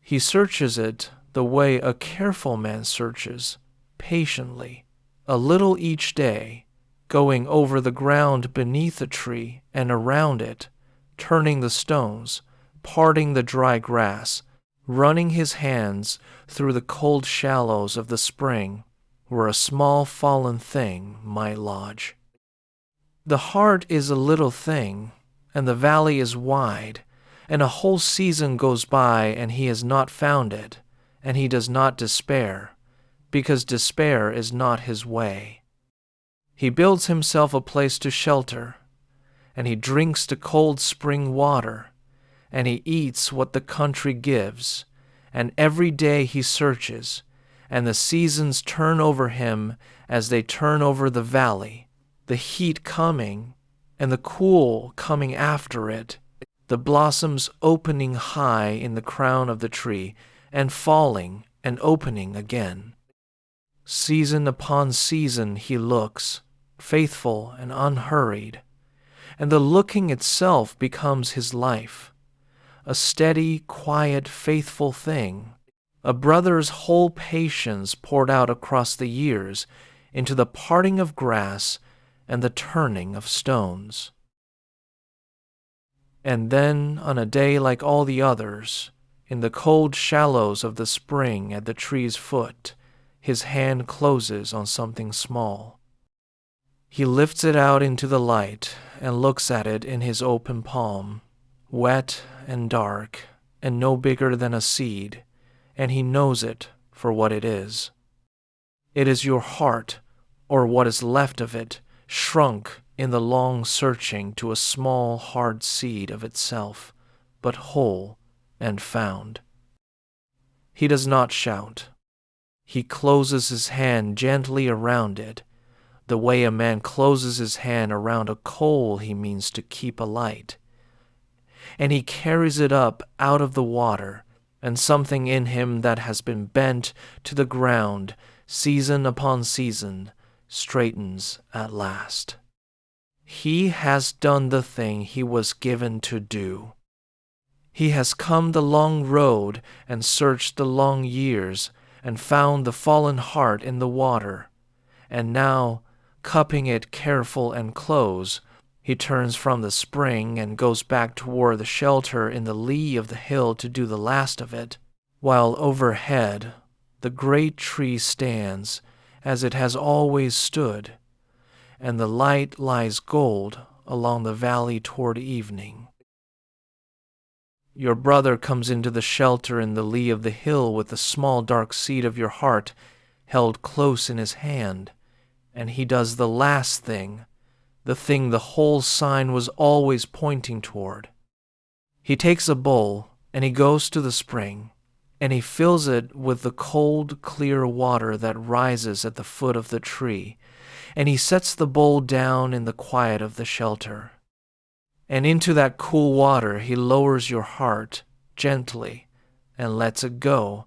Speaker 1: He searches it the way a careful man searches, patiently, a little each day, going over the ground beneath the tree and around it, turning the stones, parting the dry grass, running his hands through the cold shallows of the spring where a small fallen thing might lodge. The heart is a little thing, and the valley is wide, and a whole season goes by and he has not found it, and he does not despair, because despair is not his way. He builds himself a place to shelter, and he drinks the cold spring water, and he eats what the country gives, and every day he searches, and the seasons turn over him as they turn over the valley, the heat coming, and the cool coming after it, the blossoms opening high in the crown of the tree, and falling and opening again. Season upon season he looks, faithful and unhurried, and the looking itself becomes his life, a steady, quiet, faithful thing, a brother's whole patience poured out across the years into the parting of grass and the turning of stones. And then, on a day like all the others, in the cold shallows of the spring at the tree's foot, his hand closes on something small. He lifts it out into the light and looks at it in his open palm, wet and dark, and no bigger than a seed, and he knows it for what it is. It is your heart, or what is left of it, shrunk in the long searching to a small hard seed of itself, but whole and found. He does not shout. He closes his hand gently around it, the way a man closes his hand around a coal he means to keep alight. And he carries it up out of the water, and something in him that has been bent to the ground season upon season straightens at last. He has done the thing he was given to do. He has come the long road and searched the long years and found the fallen heart in the water, and now, cupping it careful and close, he turns from the spring and goes back toward the shelter in the lee of the hill to do the last of it, while overhead the great tree stands as it has always stood, and the light lies gold along the valley toward evening. Your brother comes into the shelter in the lee of the hill with the small dark seed of your heart held close in his hand, and he does the last thing, the thing the whole sign was always pointing toward. He takes a bowl, and he goes to the spring, and he fills it with the cold, clear water that rises at the foot of the tree, and he sets the bowl down in the quiet of the shelter. And into that cool water he lowers your heart gently and lets it go,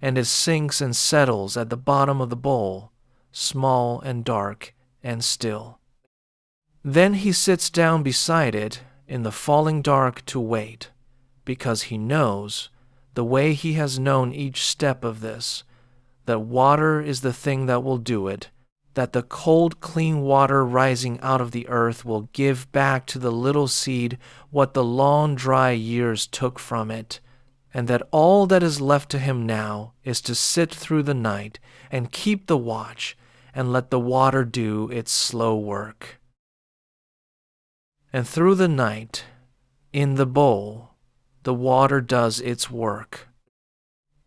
Speaker 1: and it sinks and settles at the bottom of the bowl, small and dark and still. Then he sits down beside it in the falling dark to wait, because he knows, the way he has known each step of this, that water is the thing that will do it, that the cold, clean water rising out of the earth will give back to the little seed what the long, dry years took from it, and that all that is left to him now is to sit through the night and keep the watch and let the water do its slow work. And through the night, in the bowl, the water does its work.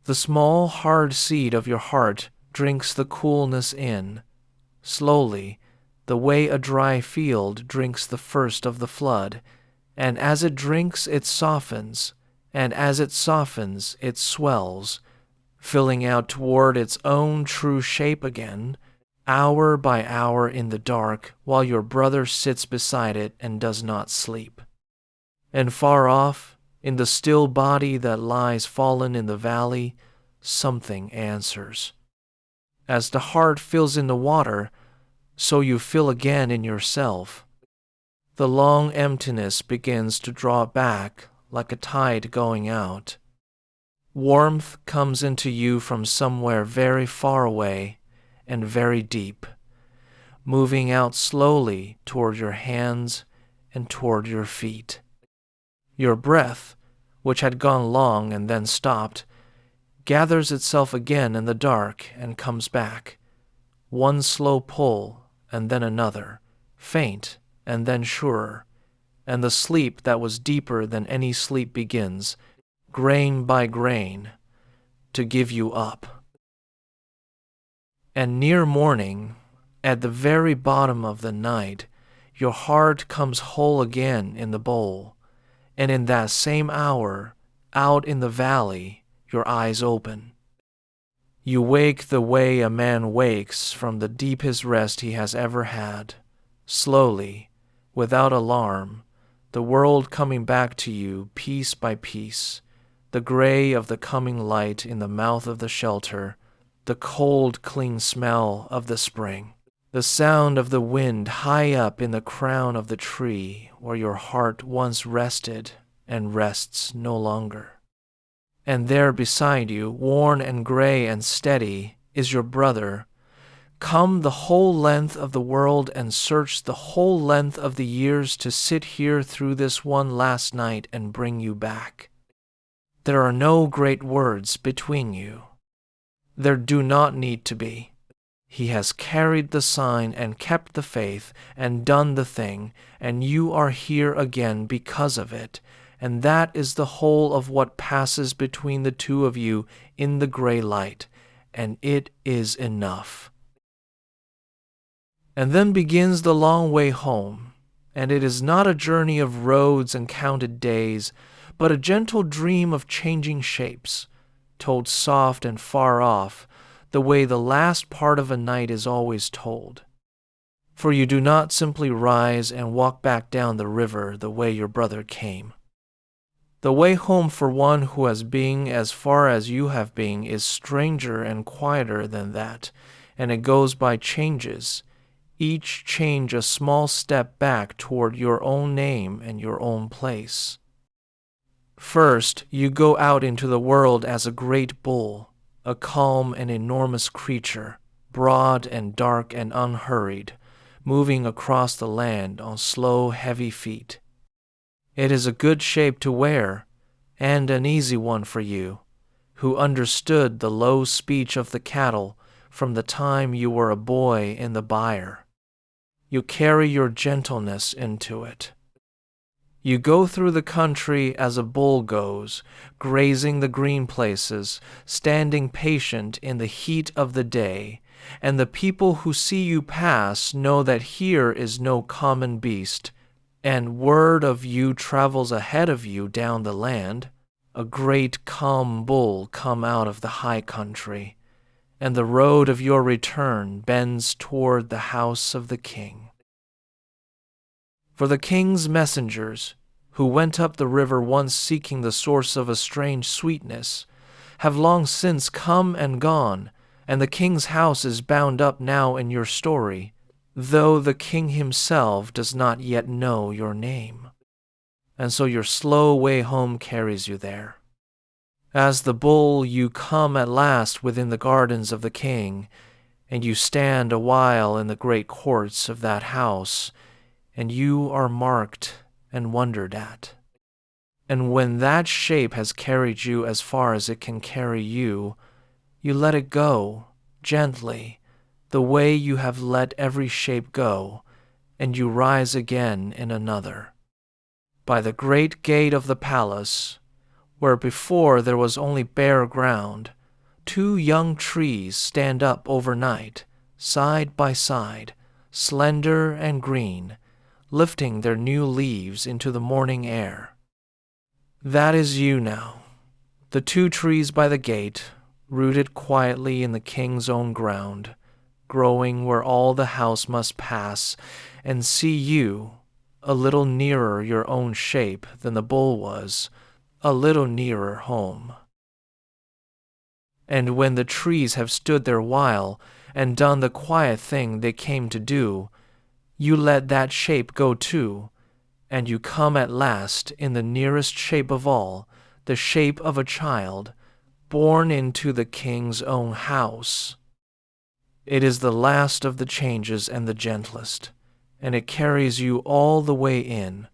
Speaker 1: The small, hard seed of your heart drinks the coolness in, slowly, the way a dry field drinks the first of the flood, and as it drinks it softens, and as it softens it swells, filling out toward its own true shape again, hour by hour in the dark, while your brother sits beside it and does not sleep. And far off, in the still body that lies fallen in the valley, something answers. As the heart fills in the water, so you fill again in yourself. The long emptiness begins to draw back like a tide going out. Warmth comes into you from somewhere very far away and very deep, moving out slowly toward your hands and toward your feet. Your breath, which had gone long and then stopped, gathers itself again in the dark and comes back. One slow pull and then another, faint and then surer, and the sleep that was deeper than any sleep begins, grain by grain, to give you up. And near morning, at the very bottom of the night, your heart comes whole again in the bowl, and in that same hour, out in the valley, your eyes open. You wake the way a man wakes from the deepest rest he has ever had, slowly, without alarm, the world coming back to you piece by piece, the gray of the coming light in the mouth of the shelter, the cold, clean smell of the spring, the sound of the wind high up in the crown of the tree where your heart once rested and rests no longer. And there beside you, worn and gray and steady, is your brother, come the whole length of the world and search the whole length of the years to sit here through this one last night and bring you back. There are no great words between you. There do not need to be. He has carried the sign and kept the faith and done the thing, and you are here again because of it, and that is the whole of what passes between the two of you in the gray light, and it is enough. And then begins the long way home, and it is not a journey of roads and counted days, but a gentle dream of changing shapes, told soft and far off, the way the last part of a night is always told. For you do not simply rise and walk back down the river the way your brother came. The way home for one who has been as far as you have been is stranger and quieter than that, and it goes by changes, each change a small step back toward your own name and your own place. First, you go out into the world as a great bull, a calm and enormous creature, broad and dark and unhurried, moving across the land on slow, heavy feet. It is a good shape to wear, and an easy one for you, who understood the low speech of the cattle from the time you were a boy in the byre. You carry your gentleness into it. You go through the country as a bull goes, grazing the green places, standing patient in the heat of the day, and the people who see you pass know that here is no common beast, and word of you travels ahead of you down the land, a great calm bull come out of the high country, and the road of your return bends toward the house of the king. For the king's messengers, who went up the river once seeking the source of a strange sweetness, have long since come and gone, and the king's house is bound up now in your story, though the king himself does not yet know your name. And so your slow way home carries you there. As the bull, you come at last within the gardens of the king, and you stand a while in the great courts of that house, and you are marked and wondered at. And when that shape has carried you as far as it can carry you, you let it go, gently, the way you have let every shape go, and you rise again in another. By the great gate of the palace, where before there was only bare ground, 2 young trees stand up overnight, side by side, slender and green, lifting their new leaves into the morning air. That is you now, the 2 trees by the gate, rooted quietly in the king's own ground, growing where all the house must pass, and see you, a little nearer your own shape than the bull was, a little nearer home. And when the trees have stood their while and done the quiet thing they came to do, you let that shape go too, and you come at last in the nearest shape of all, the shape of a child, born into the king's own house. It is the last of the changes and the gentlest, and it carries you all the way in,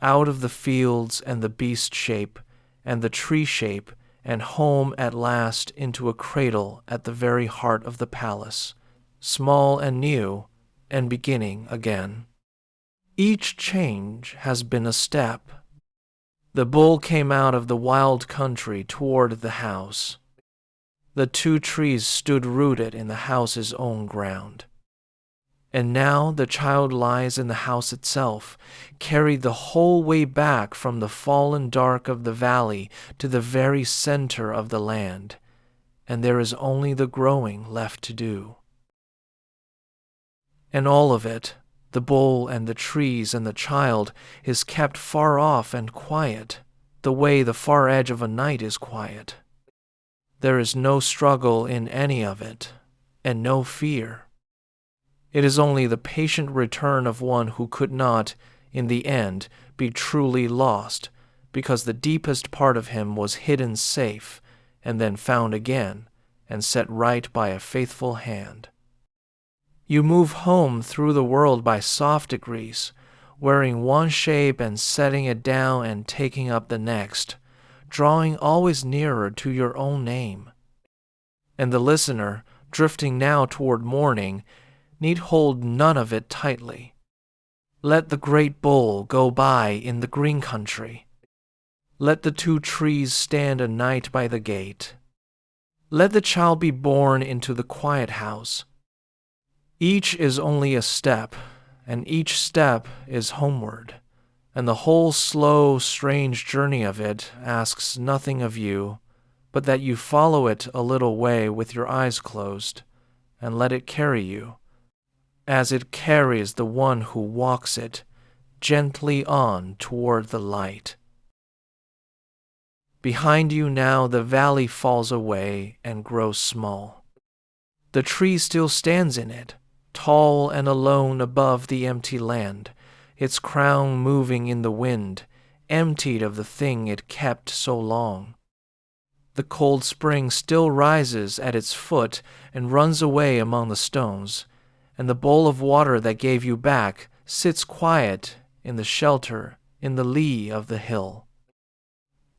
Speaker 1: out of the fields and the beast shape and the tree shape, and home at last into a cradle at the very heart of the palace, small and new, and beginning again. Each change has been a step. The bull came out of the wild country toward the house. The 2 trees stood rooted in the house's own ground. And now the child lies in the house itself, carried the whole way back from the fallen dark of the valley to the very center of the land, and there is only the growing left to do. And all of it, the bull and the trees and the child, is kept far off and quiet, the way the far edge of a night is quiet. There is no struggle in any of it, and no fear. It is only the patient return of one who could not, in the end, be truly lost, because the deepest part of him was hidden safe, and then found again, and set right by a faithful hand. You move home through the world by soft degrees, wearing one shape and setting it down and taking up the next, drawing always nearer to your own name. And the listener, drifting now toward morning, need hold none of it tightly. Let the great bull go by in the green country. Let the 2 trees stand a night by the gate. Let the child be born into the quiet house. Each is only a step, and each step is homeward, and the whole slow, strange journey of it asks nothing of you, but that you follow it a little way with your eyes closed, and let it carry you, as it carries the one who walks it, gently on toward the light. Behind you now the valley falls away and grows small. The tree still stands in it, tall and alone above the empty land, its crown moving in the wind, emptied of the thing it kept so long. The cold spring still rises at its foot and runs away among the stones, and the bowl of water that gave you back sits quiet in the shelter in the lee of the hill.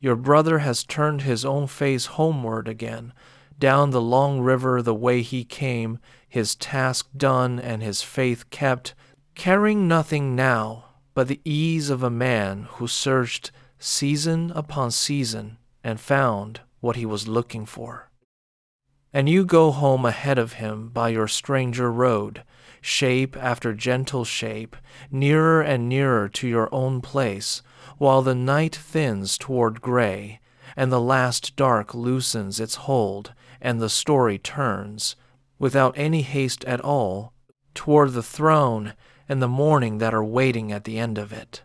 Speaker 1: Your brother has turned his own face homeward again, down the long river the way he came, his task done and his faith kept, carrying nothing now but the ease of a man who searched season upon season and found what he was looking for. And you go home ahead of him by your stranger road, shape after gentle shape, nearer and nearer to your own place, while the night thins toward gray, and the last dark loosens its hold, and the story turns, without any haste at all, toward the throne and the morning that are waiting at the end of it.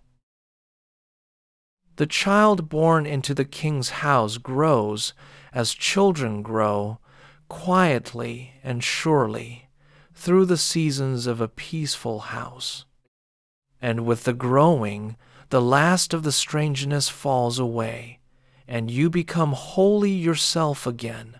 Speaker 1: The child born into the king's house grows, as children grow, quietly and surely, through the seasons of a peaceful house. And with the growing, the last of the strangeness falls away, and you become wholly yourself again,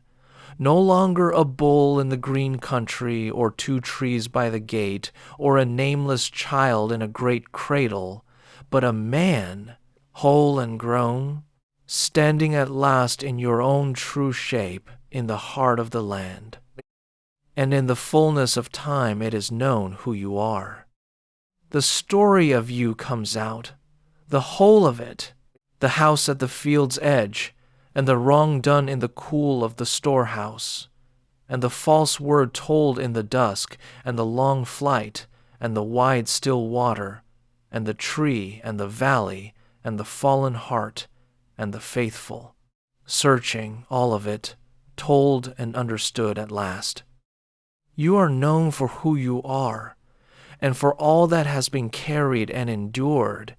Speaker 1: no longer a bull in the green country or 2 trees by the gate or a nameless child in a great cradle, but a man, whole and grown, standing at last in your own true shape in the heart of the land. And in the fullness of time it is known who you are. The story of you comes out, the whole of it, the house at the field's edge, and the wrong done in the cool of the storehouse, and the false word told in the dusk, and the long flight, and the wide still water, and the tree, and the valley, and the fallen heart, and the faithful, searching all of it, told and understood at last. You are known for who you are, and for all that has been carried and endured,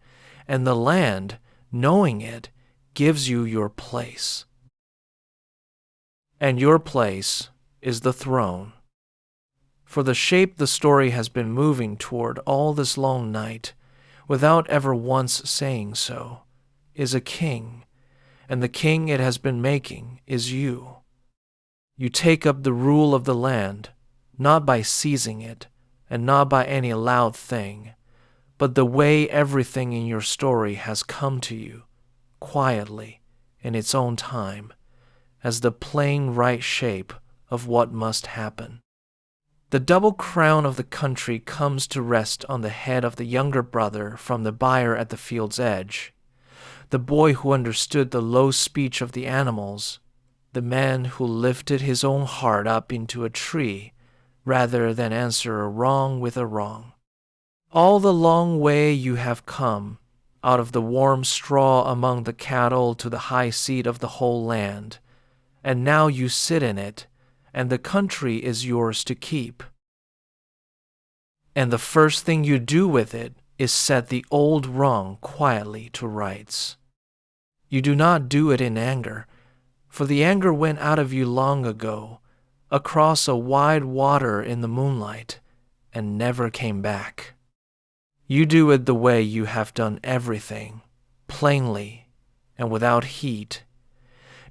Speaker 1: and the land, knowing it, gives you your place. And your place is the throne. For the shape the story has been moving toward all this long night, without ever once saying so, is a king, and the king it has been making is you. You take up the rule of the land, not by seizing it, and not by any loud thing, but the way everything in your story has come to you, quietly, in its own time, as the plain right shape of what must happen. The double crown of the country comes to rest on the head of the younger brother from the byre at the field's edge, the boy who understood the low speech of the animals, the man who lifted his own heart up into a tree rather than answer a wrong with a wrong. All the long way you have come, out of the warm straw among the cattle to the high seat of the whole land, and now you sit in it, and the country is yours to keep. And the first thing you do with it is set the old wrong quietly to rights. You do not do it in anger, for the anger went out of you long ago, across a wide water in the moonlight, and never came back. You do it the way you have done everything, plainly and without heat,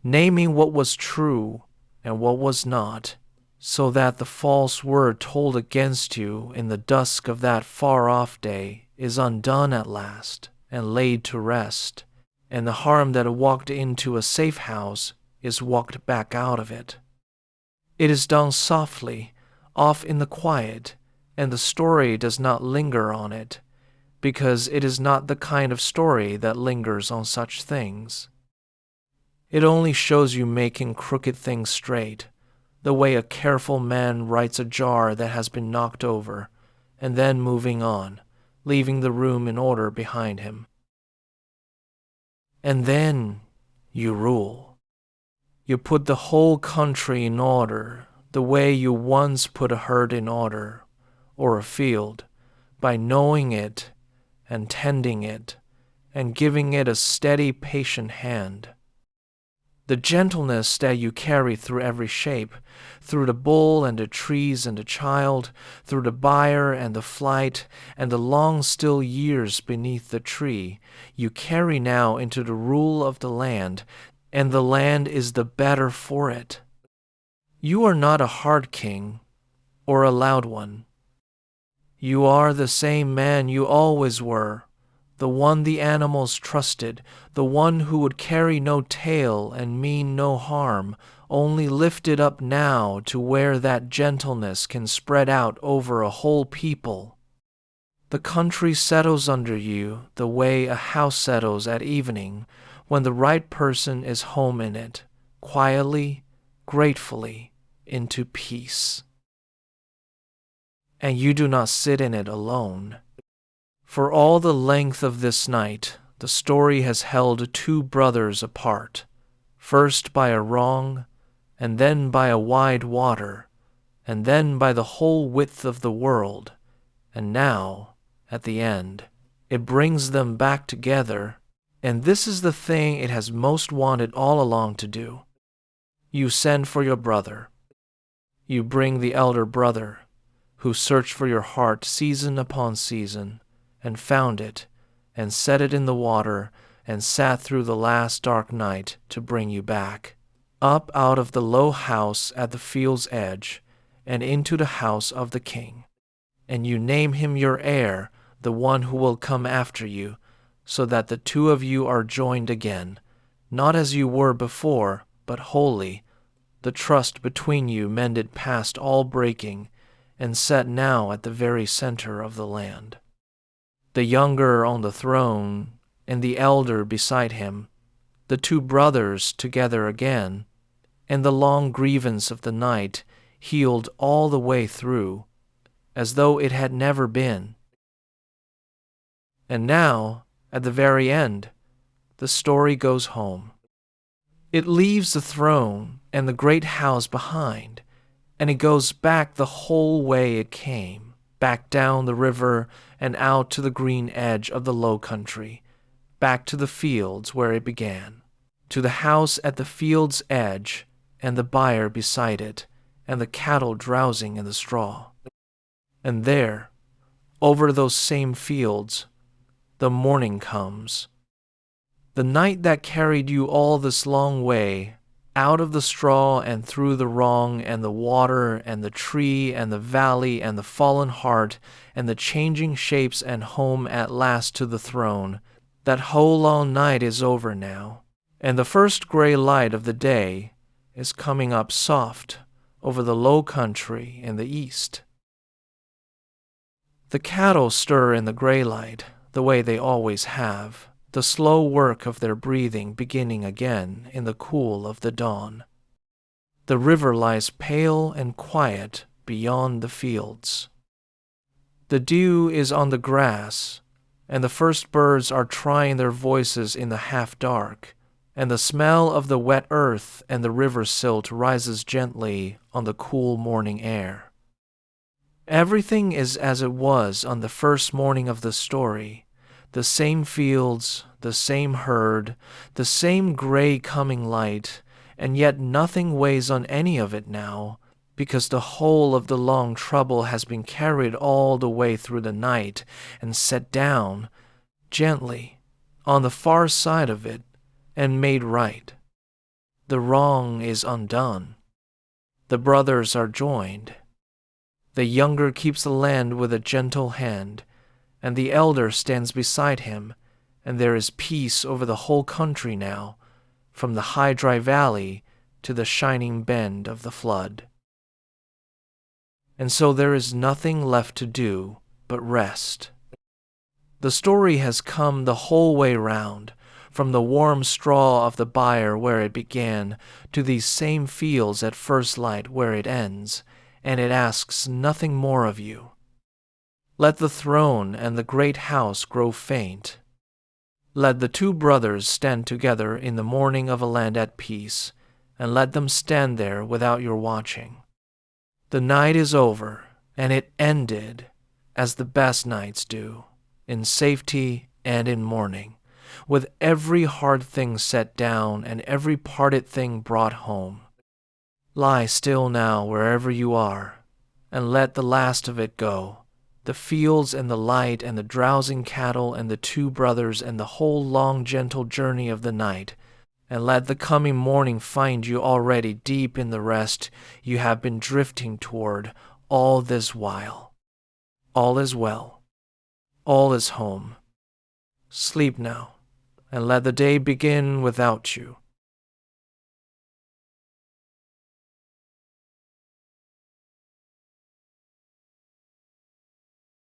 Speaker 1: naming what was true and what was not, so that the false word told against you in the dusk of that far-off day is undone at last and laid to rest, and the harm that walked into a safe house is walked back out of it. It is done softly, off in the quiet, and the story does not linger on it, because it is not the kind of story that lingers on such things. It only shows you making crooked things straight, the way a careful man rights a jar that has been knocked over, and then moving on, leaving the room in order behind him. And then you rule. You put the whole country in order, the way you once put a herd in order, or a field, by knowing it and tending it, and giving it a steady, patient hand. The gentleness that you carry through every shape, through the bull and the trees and the child, through the buyer and the flight, and the long still years beneath the tree, you carry now into the rule of the land, and the land is the better for it. You are not a hard king or a loud one. You are the same man you always were, the one the animals trusted, the one who would carry no tale and mean no harm, only lifted up now to where that gentleness can spread out over a whole people. The country settles under you the way a house settles at evening, when the right person is home in it, quietly, gratefully, into peace. And you do not sit in it alone. For all the length of this night, the story has held two brothers apart, first by a wrong, and then by a wide water, and then by the whole width of the world, and now, at the end, it brings them back together, and this is the thing it has most wanted all along to do. You send for your brother. You bring the elder brother, who searched for your heart season upon season, and found it, and set it in the water, and sat through the last dark night to bring you back, up out of the low house at the field's edge, and into the house of the king. And you name him your heir, the one who will come after you, so that the two of you are joined again, not as you were before, but wholly, the trust between you mended past all breaking, and set now at the very center of the land. The younger on the throne, and the elder beside him, the two brothers together again, and the long grievance of the night healed all the way through, as though it had never been. And now, at the very end, the story goes home. It leaves the throne and the great house behind, and it goes back the whole way it came, back down the river and out to the green edge of the low country, back to the fields where it began, to the house at the field's edge and the byre beside it, and the cattle drowsing in the straw. And there, over those same fields, the morning comes. The night that carried you all this long way, out of the straw and through the wrong and the water and the tree and the valley and the fallen heart and the changing shapes and home at last to the throne, that whole long night is over now, and the first gray light of the day is coming up soft over the low country in the east. The cattle stir in the gray light, the way they always have, the slow work of their breathing beginning again in the cool of the dawn. The river lies pale and quiet beyond the fields. The dew is on the grass, and the first birds are trying their voices in the half-dark, and the smell of the wet earth and the river silt rises gently on the cool morning air. Everything is as it was on the first morning of the story, the same fields, the same herd, the same gray coming light, and yet nothing weighs on any of it now, because the whole of the long trouble has been carried all the way through the night and set down, gently, on the far side of it, and made right. The wrong is undone. The brothers are joined. The younger keeps the land with a gentle hand, and the elder stands beside him, and there is peace over the whole country now, from the high dry valley to the shining bend of the flood. And so there is nothing left to do but rest. The story has come the whole way round, from the warm straw of the byre where it began, to these same fields at first light where it ends, and it asks nothing more of you. Let the throne and the great house grow faint. Let the two brothers stand together in the morning of a land at peace, and let them stand there without your watching. The night is over, and it ended, as the best nights do, in safety and in mourning, with every hard thing set down and every parted thing brought home. Lie still now wherever you are, and let the last of it go, the fields and the light and the drowsing cattle and the two brothers and the whole long gentle journey of the night, and let the coming morning find you already deep in the rest you have been drifting toward all this while. All is well. All is home. Sleep now, and let the day begin without you.